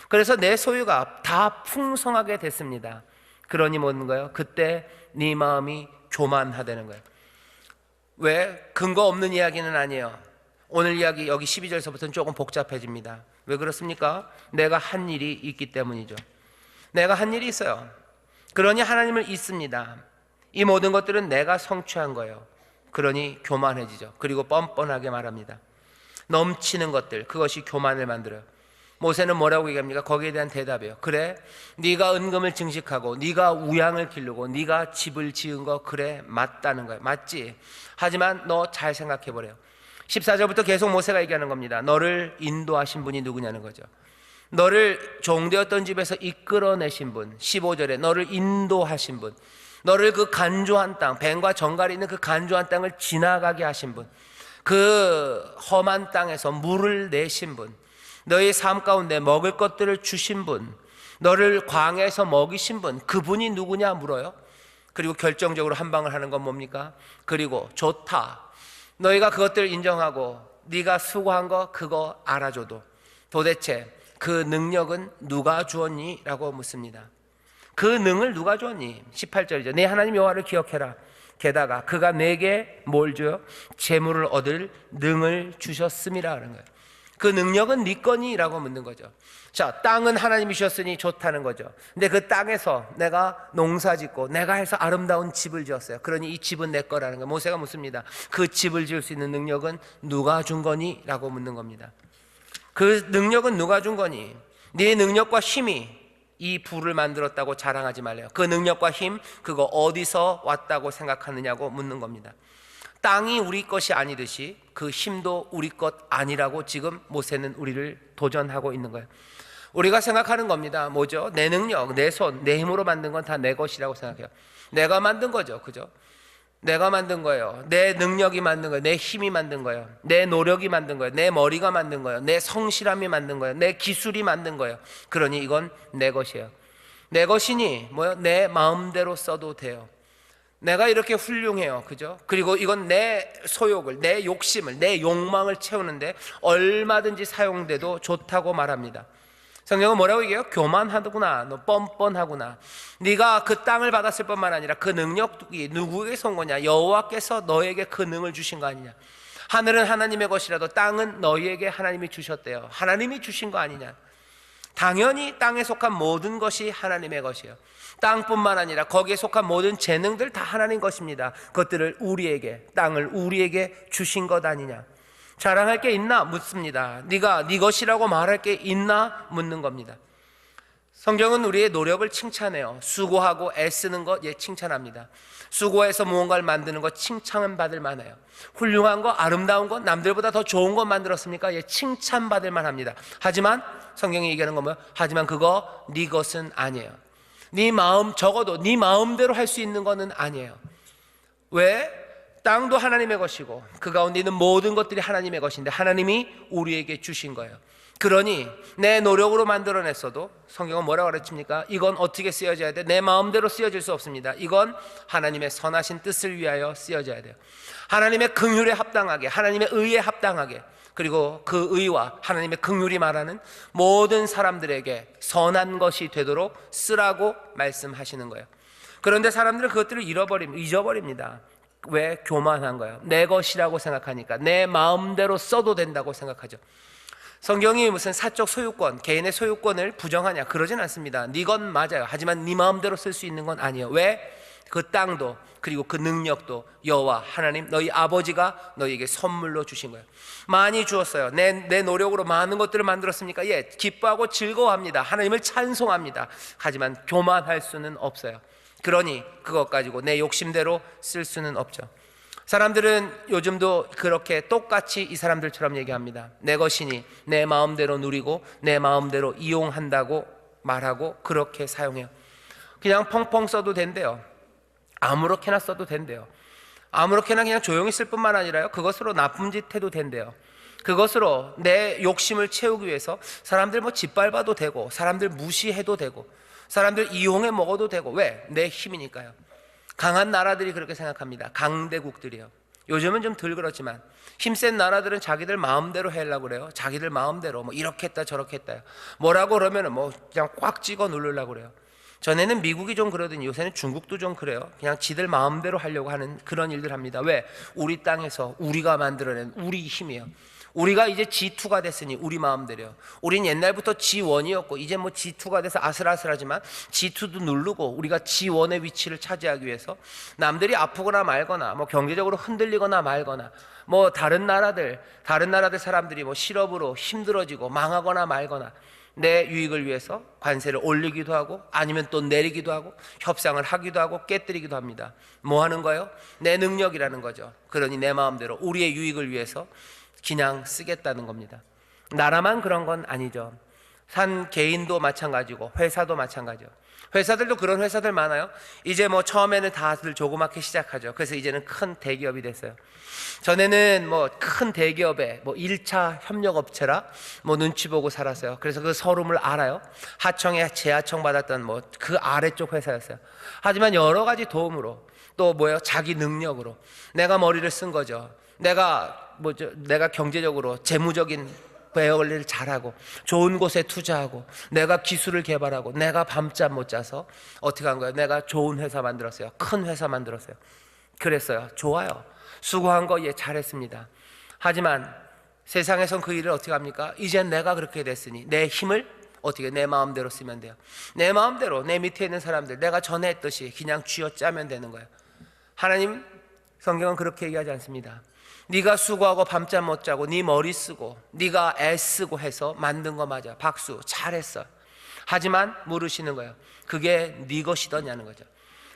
그래서 내 소유가 다 풍성하게 됐습니다. 그러니 뭐는 거예요? 그때 네 마음이 교만하다는 거예요. 왜? 근거 없는 이야기는 아니에요. 오늘 이야기 여기 12절서부터는 조금 복잡해집니다. 왜 그렇습니까? 내가 한 일이 있기 때문이죠. 내가 한 일이 있어요. 그러니 하나님을 잊습니다. 이 모든 것들은 내가 성취한 거예요. 그러니 교만해지죠. 그리고 뻔뻔하게 말합니다. 넘치는 것들, 그것이 교만을 만들어요. 모세는 뭐라고 얘기합니까? 거기에 대한 대답이에요. 그래, 네가 은금을 증식하고 네가 우양을 기르고 네가 집을 지은 거 그래, 맞다는 거예요. 맞지? 하지만 너 잘 생각해보래요. 14절부터 계속 모세가 얘기하는 겁니다. 너를 인도하신 분이 누구냐는 거죠. 너를 종되었던 집에서 이끌어내신 분. 15절에 너를 인도하신 분, 너를 그 간조한 땅, 뱀과 정갈이 있는 그 간조한 땅을 지나가게 하신 분, 그 험한 땅에서 물을 내신 분, 너의 삶 가운데 먹을 것들을 주신 분, 너를 광야에서 먹이신 분, 그분이 누구냐 물어요. 그리고 결정적으로 한 방을 하는 건 뭡니까? 그리고 좋다, 너희가 그것들을 인정하고 네가 수고한 거 그거 알아줘도 도대체 그 능력은 누가 주었니? 라고 묻습니다. 그 능을 누가 주었니? 18절이죠. 네 하나님 여호와를 기억해라. 게다가 그가 내게 뭘 줘요? 재물을 얻을 능을 주셨음이라 하는 거예요. 그 능력은 네 거니? 라고 묻는 거죠. 자, 땅은 하나님이 주셨으니 좋다는 거죠. 근데 그 땅에서 내가 농사 짓고 내가 해서 아름다운 집을 지었어요. 그러니 이 집은 내 거라는 거예요. 모세가 묻습니다. 그 집을 지을 수 있는 능력은 누가 준 거니? 라고 묻는 겁니다. 그 능력은 누가 준 거니? 네 능력과 힘이 이 불을 만들었다고 자랑하지 말래요. 그 능력과 힘, 그거 어디서 왔다고 생각하느냐고 묻는 겁니다. 땅이 우리 것이 아니듯이 그 힘도 우리 것 아니라고 지금 모세는 우리를 도전하고 있는 거예요. 우리가 생각하는 겁니다. 뭐죠? 내 능력, 내 손, 내 힘으로 만든 건 다 내 것이라고 생각해요. 내가 만든 거죠. 그죠? 내가 만든 거예요. 내 능력이 만든 거예요. 내 힘이 만든 거예요. 내 노력이 만든 거예요. 내 머리가 만든 거예요. 내 성실함이 만든 거예요. 내 기술이 만든 거예요. 그러니 이건 내 것이에요. 내 것이니 뭐요? 내 마음대로 써도 돼요. 내가 이렇게 훌륭해요. 그죠? 그리고 이건 내 소욕을, 내 욕심을, 내 욕망을 채우는데 얼마든지 사용돼도 좋다고 말합니다. 성경은 뭐라고 얘기해요? 교만하구나, 너 뻔뻔하구나. 네가 그 땅을 받았을 뿐만 아니라 그 능력이 누구에게서 온 거냐? 여호와께서 너에게 그 능을 주신 거 아니냐? 하늘은 하나님의 것이라도 땅은 너희에게 하나님이 주셨대요. 하나님이 주신 거 아니냐? 당연히 땅에 속한 모든 것이 하나님의 것이에요. 땅뿐만 아니라 거기에 속한 모든 재능들 다 하나님 것입니다. 그것들을 우리에게, 땅을 우리에게 주신 것 아니냐? 자랑할 게 있나? 묻습니다. 네가 네 것이라고 말할 게 있나? 묻는 겁니다. 성경은 우리의 노력을 칭찬해요. 수고하고 애쓰는 것 칭찬합니다. 수고해서 무언가를 만드는 것 칭찬받을 만해요. 훌륭한 거, 아름다운 거, 남들보다 더 좋은 거 만들었습니까? 칭찬받을 만합니다. 하지만 성경이 얘기하는 건 뭐예요? 하지만 그거 네 것은 아니에요. 네 마음, 적어도 네 마음대로 할 수 있는 거는 아니에요. 왜? 땅도 하나님의 것이고 그 가운데 있는 모든 것들이 하나님의 것인데 하나님이 우리에게 주신 거예요. 그러니 내 노력으로 만들어냈어도 성경은 뭐라고 가르칩니까? 이건 어떻게 쓰여져야 돼? 내 마음대로 쓰여질 수 없습니다. 이건 하나님의 선하신 뜻을 위하여 쓰여져야 돼요. 하나님의 긍휼에 합당하게, 하나님의 의에 합당하게, 그리고 그 의와 하나님의 긍휼이 말하는 모든 사람들에게 선한 것이 되도록 쓰라고 말씀하시는 거예요. 그런데 사람들은 그것들을 잊어버립니다. 왜? 교만한 거예요. 내 것이라고 생각하니까, 내 마음대로 써도 된다고 생각하죠. 성경이 무슨 사적 소유권, 개인의 소유권을 부정하냐? 그러진 않습니다. 네 건 맞아요. 하지만 네 마음대로 쓸 수 있는 건 아니에요. 왜? 그 땅도 그리고 그 능력도 여호와 하나님 너희 아버지가 너희에게 선물로 주신 거예요. 많이 주었어요. 내 노력으로 많은 것들을 만들었습니까? 예, 기뻐하고 즐거워합니다. 하나님을 찬송합니다. 하지만 교만할 수는 없어요. 그러니 그것 가지고 내 욕심대로 쓸 수는 없죠. 사람들은 요즘도 그렇게 똑같이 이 사람들처럼 얘기합니다. 내 것이니 내 마음대로 누리고 내 마음대로 이용한다고 말하고 그렇게 사용해요. 그냥 펑펑 써도 된대요. 아무렇게나 써도 된대요. 아무렇게나 그냥 조용히 쓸 뿐만 아니라요, 그것으로 나쁜 짓 해도 된대요. 그것으로 내 욕심을 채우기 위해서 사람들 짓밟아도 되고, 사람들 무시해도 되고, 사람들 이용해 먹어도 되고. 왜? 내 힘이니까요. 강한 나라들이 그렇게 생각합니다. 강대국들이요. 요즘은 좀 덜 그렇지만 힘센 나라들은 자기들 마음대로 하려고 그래요. 자기들 마음대로 이렇게 했다 저렇게 했다. 뭐라고 그러면은 그냥 꽉 찍어 누르려고 그래요. 전에는 미국이 좀 그러더니 요새는 중국도 좀 그래요. 그냥 지들 마음대로 하려고 하는 그런 일들 합니다. 왜? 우리 땅에서 우리가 만들어낸 우리 힘이에요. 우리가 이제 G2가 됐으니 우리 마음대로요. 우린 옛날부터 G1이었고 이제 G2가 돼서 아슬아슬하지만 G2도 누르고 우리가 G1의 위치를 차지하기 위해서 남들이 아프거나 말거나 경제적으로 흔들리거나 말거나 다른 나라들 사람들이 실업으로 힘들어지고 망하거나 말거나 내 유익을 위해서 관세를 올리기도 하고 아니면 또 내리기도 하고 협상을 하기도 하고 깨뜨리기도 합니다. 뭐 하는 거예요? 내 능력이라는 거죠. 그러니 내 마음대로 우리의 유익을 위해서 그냥 쓰겠다는 겁니다. 나라만 그런 건 아니죠. 산 개인도 마찬가지고 회사도 마찬가지요. 회사들도 그런 회사들 많아요. 이제 처음에는 다들 조그맣게 시작하죠. 그래서 이제는 큰 대기업이 됐어요. 전에는 큰 대기업에 1차 협력업체라 눈치 보고 살았어요. 그래서 그 서름을 알아요. 하청에 재하청 받았던 그 아래쪽 회사였어요. 하지만 여러 가지 도움으로 또 자기 능력으로 내가 머리를 쓴 거죠. 내가 경제적으로 재무적인 배열을 잘하고 좋은 곳에 투자하고 내가 기술을 개발하고 내가 밤잠 못 자서 어떻게 한 거예요? 내가 좋은 회사 만들었어요. 큰 회사 만들었어요. 그랬어요. 좋아요. 수고한 거 잘했습니다. 하지만 세상에선 그 일을 어떻게 합니까? 이젠 내가 그렇게 됐으니 내 힘을 어떻게 내 마음대로 쓰면 돼요. 내 마음대로 내 밑에 있는 사람들 내가 전에 했듯이 그냥 쥐어짜면 되는 거예요. 하나님 성경은 그렇게 얘기하지 않습니다. 네가 수고하고 밤잠 못 자고 네 머리 쓰고 네가 애쓰고 해서 만든 거 맞아. 박수 잘했어. 하지만 물으시는 거예요. 그게 네 것이더냐는 거죠.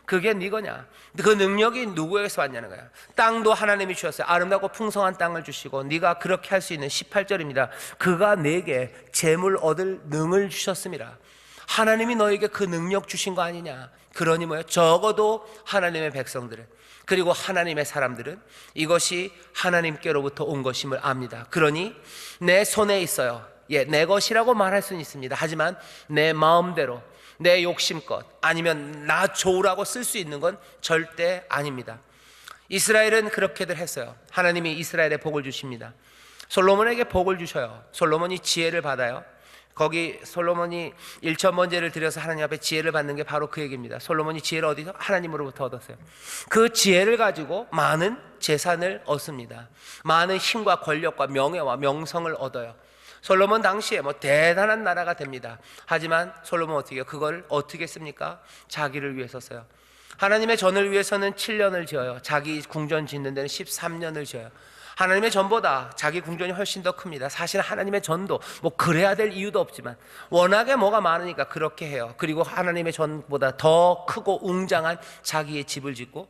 그게 네 거냐? 그 능력이 누구에게서 왔냐는 거야. 땅도 하나님이 주셨어요. 아름답고 풍성한 땅을 주시고 네가 그렇게 할 수 있는 18절입니다. 그가 내게 재물 얻을 능을 주셨습니다. 하나님이 너에게 그 능력 주신 거 아니냐? 그러니 적어도 하나님의 백성들은 그리고 하나님의 사람들은 이것이 하나님께로부터 온 것임을 압니다. 그러니 내 손에 있어요. 내 것이라고 말할 수는 있습니다. 하지만 내 마음대로 내 욕심껏 아니면 나 좋으라고 쓸 수 있는 건 절대 아닙니다. 이스라엘은 그렇게들 했어요. 하나님이 이스라엘에 복을 주십니다. 솔로몬에게 복을 주셔요. 솔로몬이 지혜를 받아요. 거기 솔로몬이 1,000번제를 드려서 하나님 앞에 지혜를 받는 게 바로 그 얘기입니다. 솔로몬이 지혜를 어디서? 하나님으로부터 얻었어요. 그 지혜를 가지고 많은 재산을 얻습니다. 많은 힘과 권력과 명예와 명성을 얻어요. 솔로몬 당시에 대단한 나라가 됩니다. 하지만 솔로몬 어떻게 해요? 그걸 어떻게 씁니까? 자기를 위해서 써요. 하나님의 전을 위해서는 7년을 지어요. 자기 궁전 짓는 데는 13년을 지어요. 하나님의 전보다 자기 궁전이 훨씬 더 큽니다. 사실 하나님의 전도 그래야 될 이유도 없지만 워낙에 뭐가 많으니까 그렇게 해요. 그리고 하나님의 전보다 더 크고 웅장한 자기의 집을 짓고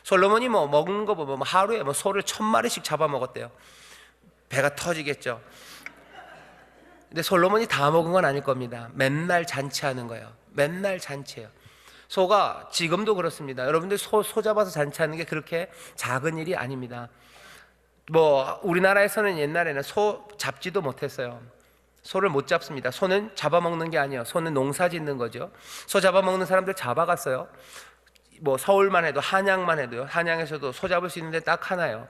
솔로몬이 먹는 거 보면 하루에 소를 1,000마리씩 잡아먹었대요. 배가 터지겠죠. 근데 솔로몬이 다 먹은 건 아닐 겁니다. 맨날 잔치하는 거예요. 맨날 잔치해요. 소가 지금도 그렇습니다. 여러분들 소 잡아서 잔치하는 게 그렇게 작은 일이 아닙니다. 우리나라에서는 옛날에는 소 잡지도 못했어요. 소를 못 잡습니다. 소는 잡아먹는 게 아니에요. 소는 농사 짓는 거죠. 소 잡아먹는 사람들 잡아갔어요. 뭐 서울만 해도, 한양만 해도요, 한양에서도 소 잡을 수 있는데 딱 하나요.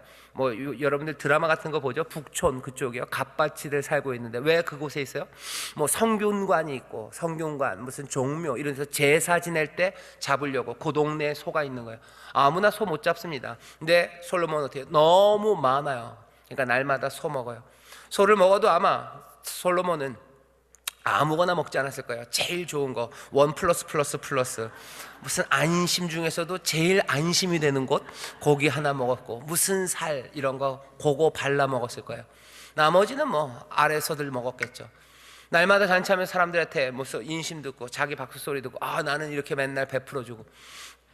여러분들 드라마 같은 거 보죠. 북촌 그쪽이요, 갓바치들 살고 있는데 왜 그곳에 있어요? 뭐 성균관이 있고, 성균관 무슨 종묘 이런 데서 제사 지낼 때 잡으려고 그 동네에 소가 있는 거예요. 아무나 소 못 잡습니다. 근데 솔로몬은 어떻게 해요? 너무 많아요. 그러니까 날마다 소 먹어요. 소를 먹어도 아마 솔로몬은 아무거나 먹지 않았을 거예요. 제일 좋은 거, 원 플러스 플러스 플러스, 무슨 안심 중에서도 제일 안심이 되는 것, 고기 하나 먹었고, 무슨 살 이런 거 그거 발라 먹었을 거예요. 나머지는 뭐 아래서들 먹었겠죠. 날마다 잔치하면 사람들한테 무슨 인심 듣고 자기 박수 소리 듣고, 아 나는 이렇게 맨날 베풀어주고,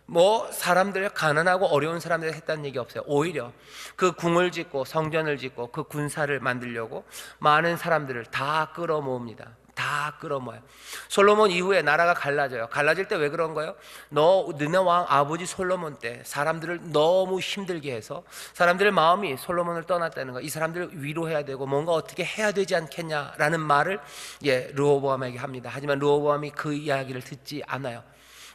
뭐 사람들, 가난하고 어려운 사람들이 했다는 얘기 없어요. 오히려 그 궁을 짓고 성전을 짓고 그 군사를 만들려고 많은 사람들을 다 끌어모읍니다. 다 끌어모아요. 솔로몬 이후에 나라가 갈라져요. 갈라질 때 왜 그런 거예요? 느네 왕 아버지 솔로몬 때 사람들을 너무 힘들게 해서 사람들의 마음이 솔로몬을 떠났다는 거, 이 사람들을 위로해야 되고 뭔가 어떻게 해야 되지 않겠냐라는 말을 르호보암에게 합니다. 하지만 르호보암이 그 이야기를 듣지 않아요.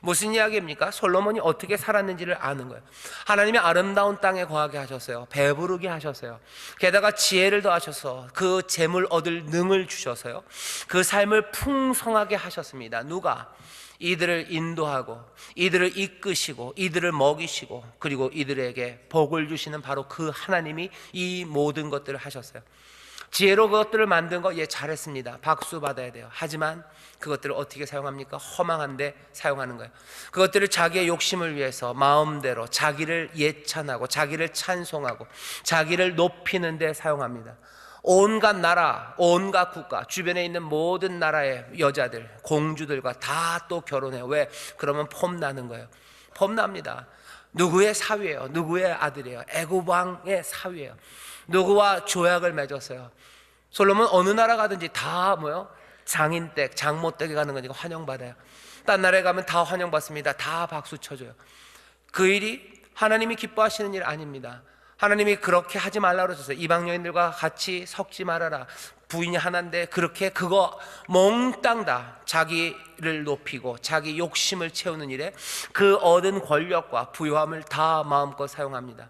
무슨 이야기입니까? 솔로몬이 어떻게 살았는지를 아는 거예요. 하나님이 아름다운 땅에 거하게 하셨어요. 배부르게 하셨어요. 게다가 지혜를 더하셔서 그 재물 얻을 능을 주셔서요, 그 삶을 풍성하게 하셨습니다. 누가? 이들을 인도하고 이들을 이끄시고 이들을 먹이시고 그리고 이들에게 복을 주시는 바로 그 하나님이 이 모든 것들을 하셨어요. 지혜로 그것들을 만든 거 잘했습니다. 박수 받아야 돼요. 하지만 그것들을 어떻게 사용합니까? 허망한데 사용하는 거예요. 그것들을 자기의 욕심을 위해서 마음대로 자기를 예찬하고 자기를 찬송하고 자기를 높이는 데 사용합니다. 온갖 나라, 온갖 국가, 주변에 있는 모든 나라의 여자들, 공주들과 다 또 결혼해요. 왜? 그러면 폼나는 거예요. 폼납니다. 누구의 사위예요? 누구의 아들이에요? 애굽 왕의 사위예요. 누구와 조약을 맺었어요? 솔로몬 어느 나라 가든지 다 장인댁, 장모댁에 가는 거니까 환영받아요. 딴 나라에 가면 다 환영받습니다. 다 박수 쳐줘요. 그 일이 하나님이 기뻐하시는 일 아닙니다. 하나님이 그렇게 하지 말라고 그러셨어요. 이방 여인들과 같이 섞지 말아라. 부인이 하나인데 그렇게 그거 몽땅 다 자기를 높이고 자기 욕심을 채우는 일에 그 얻은 권력과 부유함을 다 마음껏 사용합니다.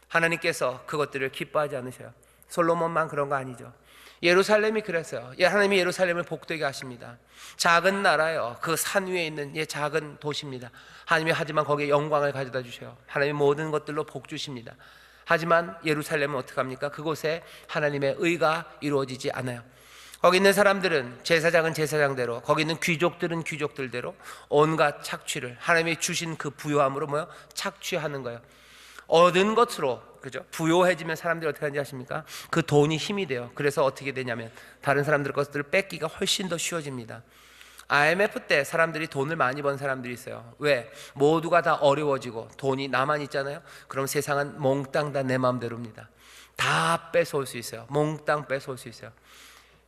하나님께서 그것들을 기뻐하지 않으셔요. 솔로몬만 그런 거 아니죠. 예루살렘이 그랬어요. 하나님이 예루살렘을 복되게 하십니다. 작은 나라요, 그 산 위에 있는 작은 도시입니다. 하나님이 하지만 거기에 영광을 가져다 주셔요. 하나님이 모든 것들로 복 주십니다. 하지만 예루살렘은 어떡합니까? 그곳에 하나님의 의가 이루어지지 않아요. 거기 있는 사람들은 제사장은 제사장대로, 거기 있는 귀족들은 귀족들대로 온갖 착취를, 하나님이 주신 그 부요함으로 착취하는 거예요. 얻은 것으로, 그죠? 부요해지면 사람들이 어떻게 하는지 아십니까? 그 돈이 힘이 돼요. 그래서 어떻게 되냐면 다른 사람들 것들을 뺏기가 훨씬 더 쉬워집니다. IMF 때 사람들이 돈을 많이 번 사람들이 있어요. 왜? 모두가 다 어려워지고 돈이 나만 있잖아요. 그럼 세상은 몽땅 다 내 마음대로입니다. 다 뺏어올 수 있어요. 몽땅 뺏어올 수 있어요.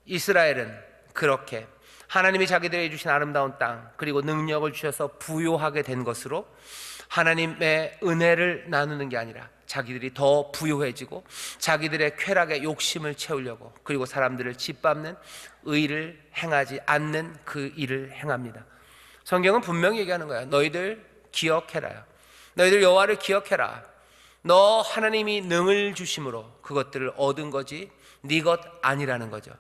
이스라엘은 그렇게 하나님이 자기들에게 주신 아름다운 땅, 그리고 능력을 주셔서 부요하게 된 것으로 하나님의 은혜를 나누는 게 아니라 자기들이 더 부유해지고 자기들의 쾌락에 욕심을 채우려고, 그리고 사람들을 짓밟는 의를 행하지 않는 그 일을 행합니다. 성경은 분명히 얘기하는 거야. 너희들 기억해라요. 너희들 여호와를 기억해라. 너 하나님이 능을 주심으로 그것들을 얻은 거지 네 것 아니라는 거죠.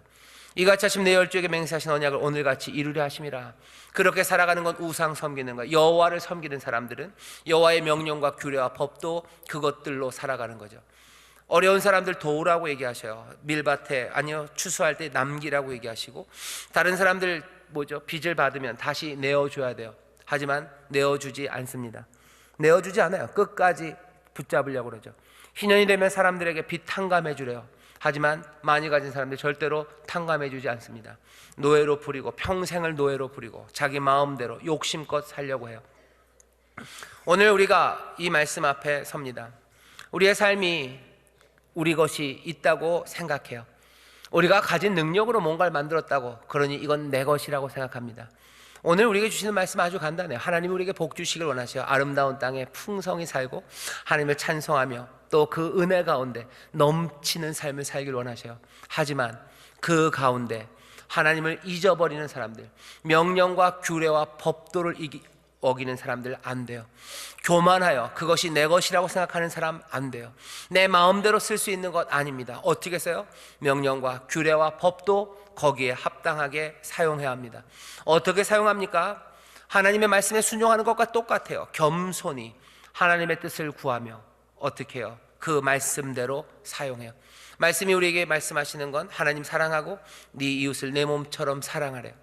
이같이 하심 내 열조에게 맹세하신 언약을 오늘같이 이루려 하심이라. 그렇게 살아가는 건 우상 섬기는 거예요. 여호와를 섬기는 사람들은 여호와의 명령과 규례와 법도 그것들로 살아가는 거죠. 어려운 사람들 도우라고 얘기하셔요. 밀밭에, 아니요, 추수할 때 남기라고 얘기하시고, 다른 사람들 빚을 받으면 다시 내어줘야 돼요. 하지만 내어주지 않습니다. 내어주지 않아요. 끝까지 붙잡으려고 그러죠. 희년이 되면 사람들에게 빚 탕감해 주래요. 하지만 많이 가진 사람들 절대로 탕감해 주지 않습니다. 노예로 부리고, 평생을 노예로 부리고 자기 마음대로 욕심껏 살려고 해요. 오늘 우리가 이 말씀 앞에 섭니다. 우리의 삶이 우리 것이 있다고 생각해요. 우리가 가진 능력으로 뭔가를 만들었다고, 그러니 이건 내 것이라고 생각합니다. 오늘 우리에게 주시는 말씀 아주 간단해요. 하나님이 우리에게 복 주시길 원하셔요. 아름다운 땅에 풍성히 살고 하나님을 찬송하며 또 그 은혜 가운데 넘치는 삶을 살길 원하셔요. 하지만 그 가운데 하나님을 잊어버리는 사람들, 명령과 규례와 법도를 어기는 사람들 안 돼요. 교만하여 그것이 내 것이라고 생각하는 사람 안 돼요. 내 마음대로 쓸 수 있는 것 아닙니다. 어떻게 써요? 명령과 규례와 법도 거기에 합당하게 사용해야 합니다. 어떻게 사용합니까? 하나님의 말씀에 순종하는 것과 똑같아요. 겸손히 하나님의 뜻을 구하며 어떻게 해요? 그 말씀대로 사용해요. 말씀이 우리에게 말씀하시는 건 하나님 사랑하고 네 이웃을 내 몸처럼 사랑하래요.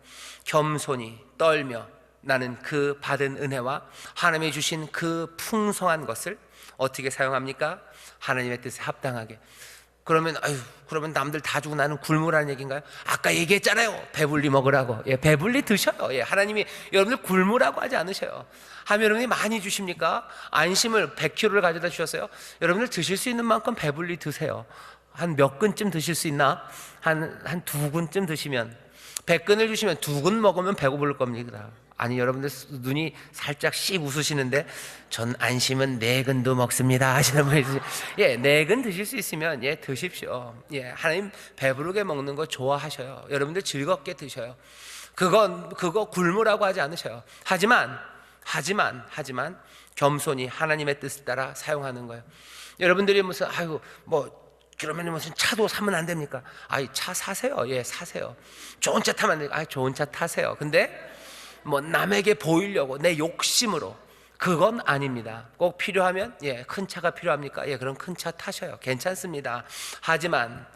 겸손히 떨며 나는 그 받은 은혜와 하나님이 주신 그 풍성한 것을 어떻게 사용합니까? 하나님의 뜻에 합당하게. 그러면 남들 다 주고 나는 굶으라는 얘기인가요? 아까 얘기했잖아요. 배불리 먹으라고. 예, 배불리 드셔요. 예, 하나님이 여러분들 굶으라고 하지 않으셔요. 하면 여러분이 많이 주십니까? 안심을 100kg를 가져다 주셨어요. 여러분들 드실 수 있는 만큼 배불리 드세요. 한 몇 근쯤 드실 수 있나? 한 2근쯤 드시면, 100근을 주시면 2근 먹으면 배고플 겁니다. 아니, 여러분들 눈이 살짝 씩 웃으시는데 전 안심은 4근도 먹습니다 하시는 분이 있으시죠. 예, 4근 드실 수 있으면 예, 드십시오. 예, 하나님 배부르게 먹는 거 좋아하셔요. 여러분들 즐겁게 드셔요. 그거 굶으라고 하지 않으셔요. 하지만 겸손히 하나님의 뜻을 따라 사용하는 거예요. 여러분들이 무슨 그러면 무슨 차도 사면 안 됩니까? 차 사세요. 예, 사세요. 좋은 차 타면 안 돼요. 좋은 차 타세요. 근데 남에게 보이려고 내 욕심으로, 그건 아닙니다. 꼭 필요하면 큰 차가 필요합니까? 그럼 큰 차 타셔요. 괜찮습니다. 하지만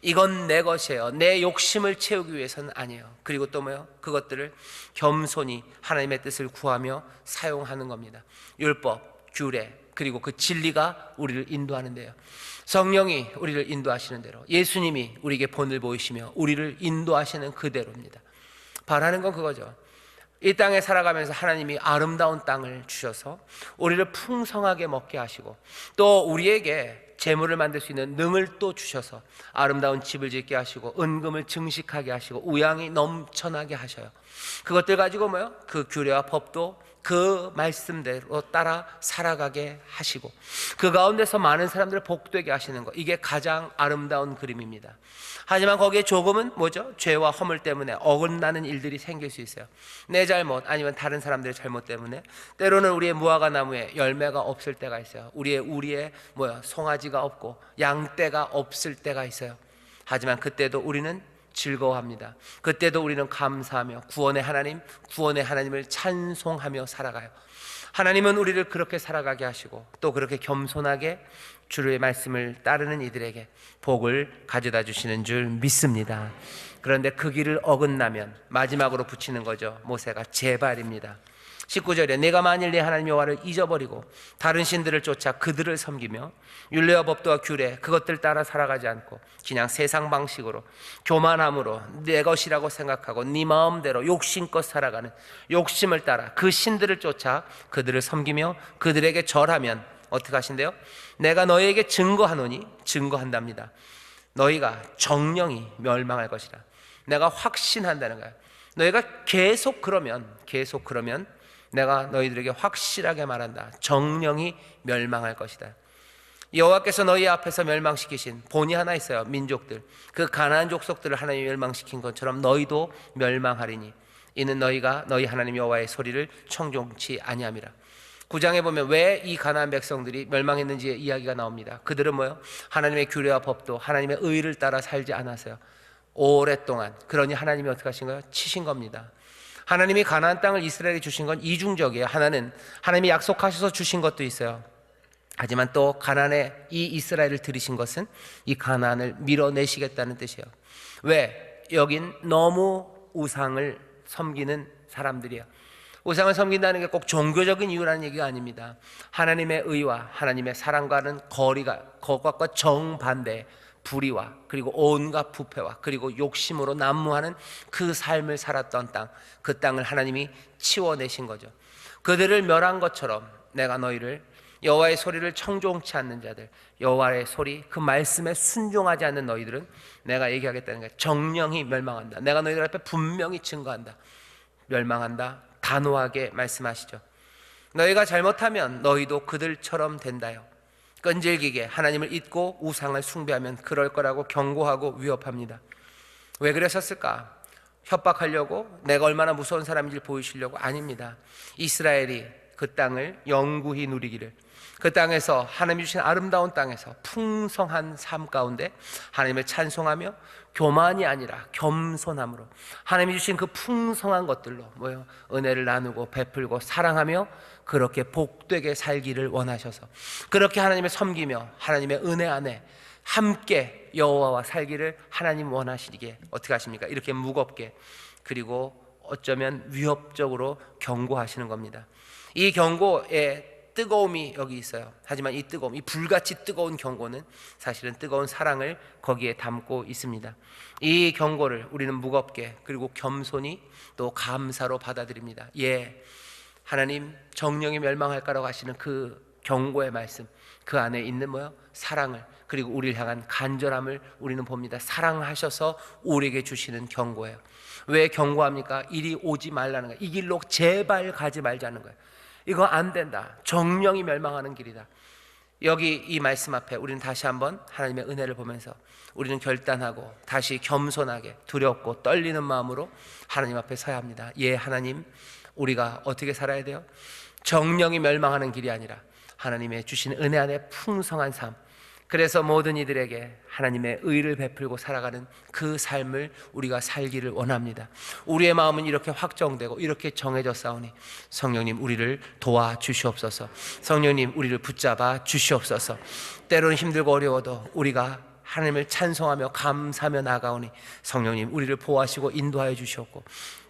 이건 내 것이에요. 내 욕심을 채우기 위해서는 아니에요. 그리고 또 그것들을 겸손히 하나님의 뜻을 구하며 사용하는 겁니다. 율법, 규례, 그리고 그 진리가 우리를 인도하는데요. 성령이 우리를 인도하시는 대로, 예수님이 우리에게 본을 보이시며 우리를 인도하시는 그대로입니다. 바라는 건 그거죠. 이 땅에 살아가면서 하나님이 아름다운 땅을 주셔서 우리를 풍성하게 먹게 하시고, 또 우리에게 재물을 만들 수 있는 능을 또 주셔서 아름다운 집을 짓게 하시고 은금을 증식하게 하시고 우양이 넘쳐나게 하셔요. 그것들 가지고 그 규례와 법도 그 말씀대로 따라 살아가게 하시고 그 가운데서 많은 사람들을 복되게 하시는 것, 이게 가장 아름다운 그림입니다. 하지만 거기에 조금은 죄와 허물 때문에 어긋나는 일들이 생길 수 있어요. 내 잘못 아니면 다른 사람들의 잘못 때문에 때로는 우리의 무화과 나무에 열매가 없을 때가 있어요. 우리의 송아지가 없고 양떼가 없을 때가 있어요. 하지만 그때도 우리는 즐거워합니다. 그때도 우리는 감사하며 구원의 하나님을 찬송하며 살아가요. 하나님은 우리를 그렇게 살아가게 하시고 또 그렇게 겸손하게 주의 말씀을 따르는 이들에게 복을 가져다 주시는 줄 믿습니다. 그런데 그 길을 어긋나면 마지막으로 붙이는 거죠. 모세가 제발입니다. 19절에 내가 만일 내 하나님 여호와를 잊어버리고 다른 신들을 쫓아 그들을 섬기며 율례와 법도와 규례 그것들 따라 살아가지 않고 그냥 세상 방식으로 교만함으로 내 것이라고 생각하고 네 마음대로 욕심껏 살아가는, 욕심을 따라 그 신들을 쫓아 그들을 섬기며 그들에게 절하면 어떻게 하신대요? 내가 너희에게 증거한답니다. 너희가 정령이 멸망할 것이라. 내가 확신한다는 거예요. 너희가 계속 그러면 내가 너희들에게 확실하게 말한다. 정령이 멸망할 것이다. 여호와께서 너희 앞에서 멸망시키신 본이 하나 있어요. 민족들, 그 가나안 족속들을 하나님이 멸망시킨 것처럼 너희도 멸망하리니 이는 너희가 너희 하나님 여호와의 소리를 청종치 아니함이라. 9장에 보면 왜 이 가나안 백성들이 멸망했는지의 이야기가 나옵니다. 그들은 하나님의 규례와 법도 하나님의 의를 따라 살지 않았어요. 오랫동안. 그러니 하나님이 어떻게 하신 거예요? 치신 겁니다. 하나님이 가나안 땅을 이스라엘에 주신 건 이중적이에요. 하나는 하나님이 약속하셔서 주신 것도 있어요. 하지만 또 가나안에 이 이스라엘을 들이신 것은 이 가나안을 밀어내시겠다는 뜻이에요. 왜? 여긴 너무 우상을 섬기는 사람들이에요. 우상을 섬긴다는 게 꼭 종교적인 이유라는 얘기가 아닙니다. 하나님의 의와 하나님의 사랑과는 그것과 정반대 불의와 그리고 온갖 부패와 그리고 욕심으로 난무하는 그 삶을 살았던 땅, 그 땅을 하나님이 치워내신 거죠. 그들을 멸한 것처럼 내가 너희를 여호와의 소리를 청종치 않는 자들, 여호와의 소리 그 말씀에 순종하지 않는 너희들은 내가 얘기하겠다는 거예요. 정령이 멸망한다. 내가 너희들 앞에 분명히 증거한다. 멸망한다. 단호하게 말씀하시죠. 너희가 잘못하면 너희도 그들처럼 된다요. 끈질기게 하나님을 잊고 우상을 숭배하면 그럴 거라고 경고하고 위협합니다. 왜 그러셨을까? 협박하려고, 내가 얼마나 무서운 사람인지 보이시려고? 아닙니다. 이스라엘이 그 땅을 영구히 누리기를, 그 땅에서 하나님이 주신 아름다운 땅에서 풍성한 삶 가운데 하나님을 찬송하며 교만이 아니라 겸손함으로 하나님이 주신 그 풍성한 것들로 은혜를 나누고 베풀고 사랑하며 그렇게 복되게 살기를 원하셔서, 그렇게 하나님을 섬기며 하나님의 은혜 안에 함께 여호와와 살기를 하나님 원하시기에 어떻게 하십니까? 이렇게 무겁게, 그리고 어쩌면 위협적으로 경고하시는 겁니다. 이 경고에 뜨거움이 여기 있어요. 하지만 이 뜨거움, 이 불같이 뜨거운 경고는 사실은 뜨거운 사랑을 거기에 담고 있습니다. 이 경고를 우리는 무겁게, 그리고 겸손히, 또 감사로 받아들입니다. 하나님 정령이 멸망할까라고 하시는 그 경고의 말씀, 그 안에 있는 사랑을, 그리고 우리를 향한 간절함을 우리는 봅니다. 사랑하셔서 우리에게 주시는 경고예요. 왜 경고합니까? 이리 오지 말라는 거예요. 이 길로 제발 가지 말자는 거예요. 이거 안 된다. 정령이 멸망하는 길이다. 여기 이 말씀 앞에 우리는 다시 한번 하나님의 은혜를 보면서 우리는 결단하고 다시 겸손하게 두렵고 떨리는 마음으로 하나님 앞에 서야 합니다. 하나님, 우리가 어떻게 살아야 돼요? 정령이 멸망하는 길이 아니라 하나님의 주신 은혜 안에 풍성한 삶, 그래서 모든 이들에게 하나님의 의를 베풀고 살아가는 그 삶을 우리가 살기를 원합니다. 우리의 마음은 이렇게 확정되고 이렇게 정해졌사오니 성령님, 우리를 도와주시옵소서. 성령님, 우리를 붙잡아 주시옵소서. 때로는 힘들고 어려워도 우리가 하나님을 찬송하며 감사하며 나아가오니 성령님, 우리를 보호하시고 인도하여 주시옵고,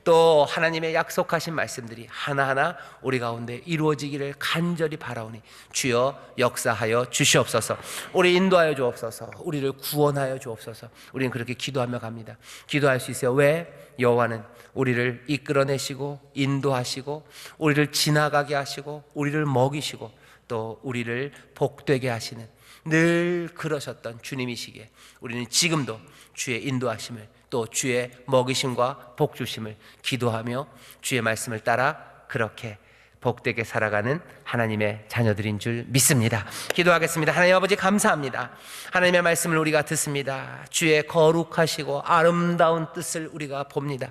또 하나님의 약속하신 말씀들이 하나하나 우리 가운데 이루어지기를 간절히 바라오니 주여 역사하여 주시옵소서. 우리 인도하여 주옵소서. 우리를 구원하여 주옵소서. 우리는 그렇게 기도하며 갑니다. 기도할 수 있어요. 왜? 여호와는 우리를 이끌어내시고 인도하시고 우리를 지나가게 하시고 우리를 먹이시고 또 우리를 복되게 하시는 늘 그러셨던 주님이시기에 우리는 지금도 주의 인도하심을, 또 주의 먹이심과 복주심을 기도하며 주의 말씀을 따라 그렇게 복되게 살아가는 하나님의 자녀들인 줄 믿습니다. 기도하겠습니다. 하나님 아버지, 감사합니다. 하나님의 말씀을 우리가 듣습니다. 주의 거룩하시고 아름다운 뜻을 우리가 봅니다.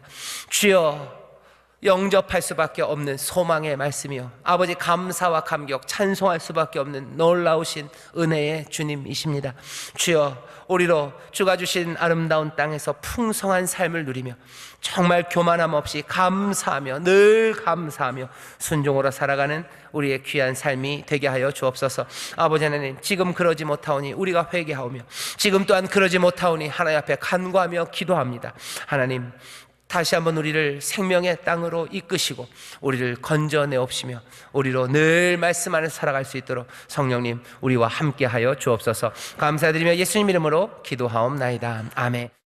주여, 영접할 수밖에 없는 소망의 말씀이요, 아버지 감사와 감격, 찬송할 수밖에 없는 놀라우신 은혜의 주님이십니다. 주여, 우리로 주가 주신 아름다운 땅에서 풍성한 삶을 누리며 정말 교만함 없이 감사하며 늘 감사하며 순종으로 살아가는 우리의 귀한 삶이 되게 하여 주옵소서. 아버지 하나님, 지금 그러지 못하오니 우리가 회개하오며 지금 또한 그러지 못하오니 하나님 앞에 간구하며 기도합니다. 하나님, 다시 한번 우리를 생명의 땅으로 이끄시고 우리를 건져내옵시며 우리로 늘 말씀 안에 살아갈 수 있도록 성령님, 우리와 함께하여 주옵소서. 감사드리며 예수님 이름으로 기도하옵나이다. 아멘.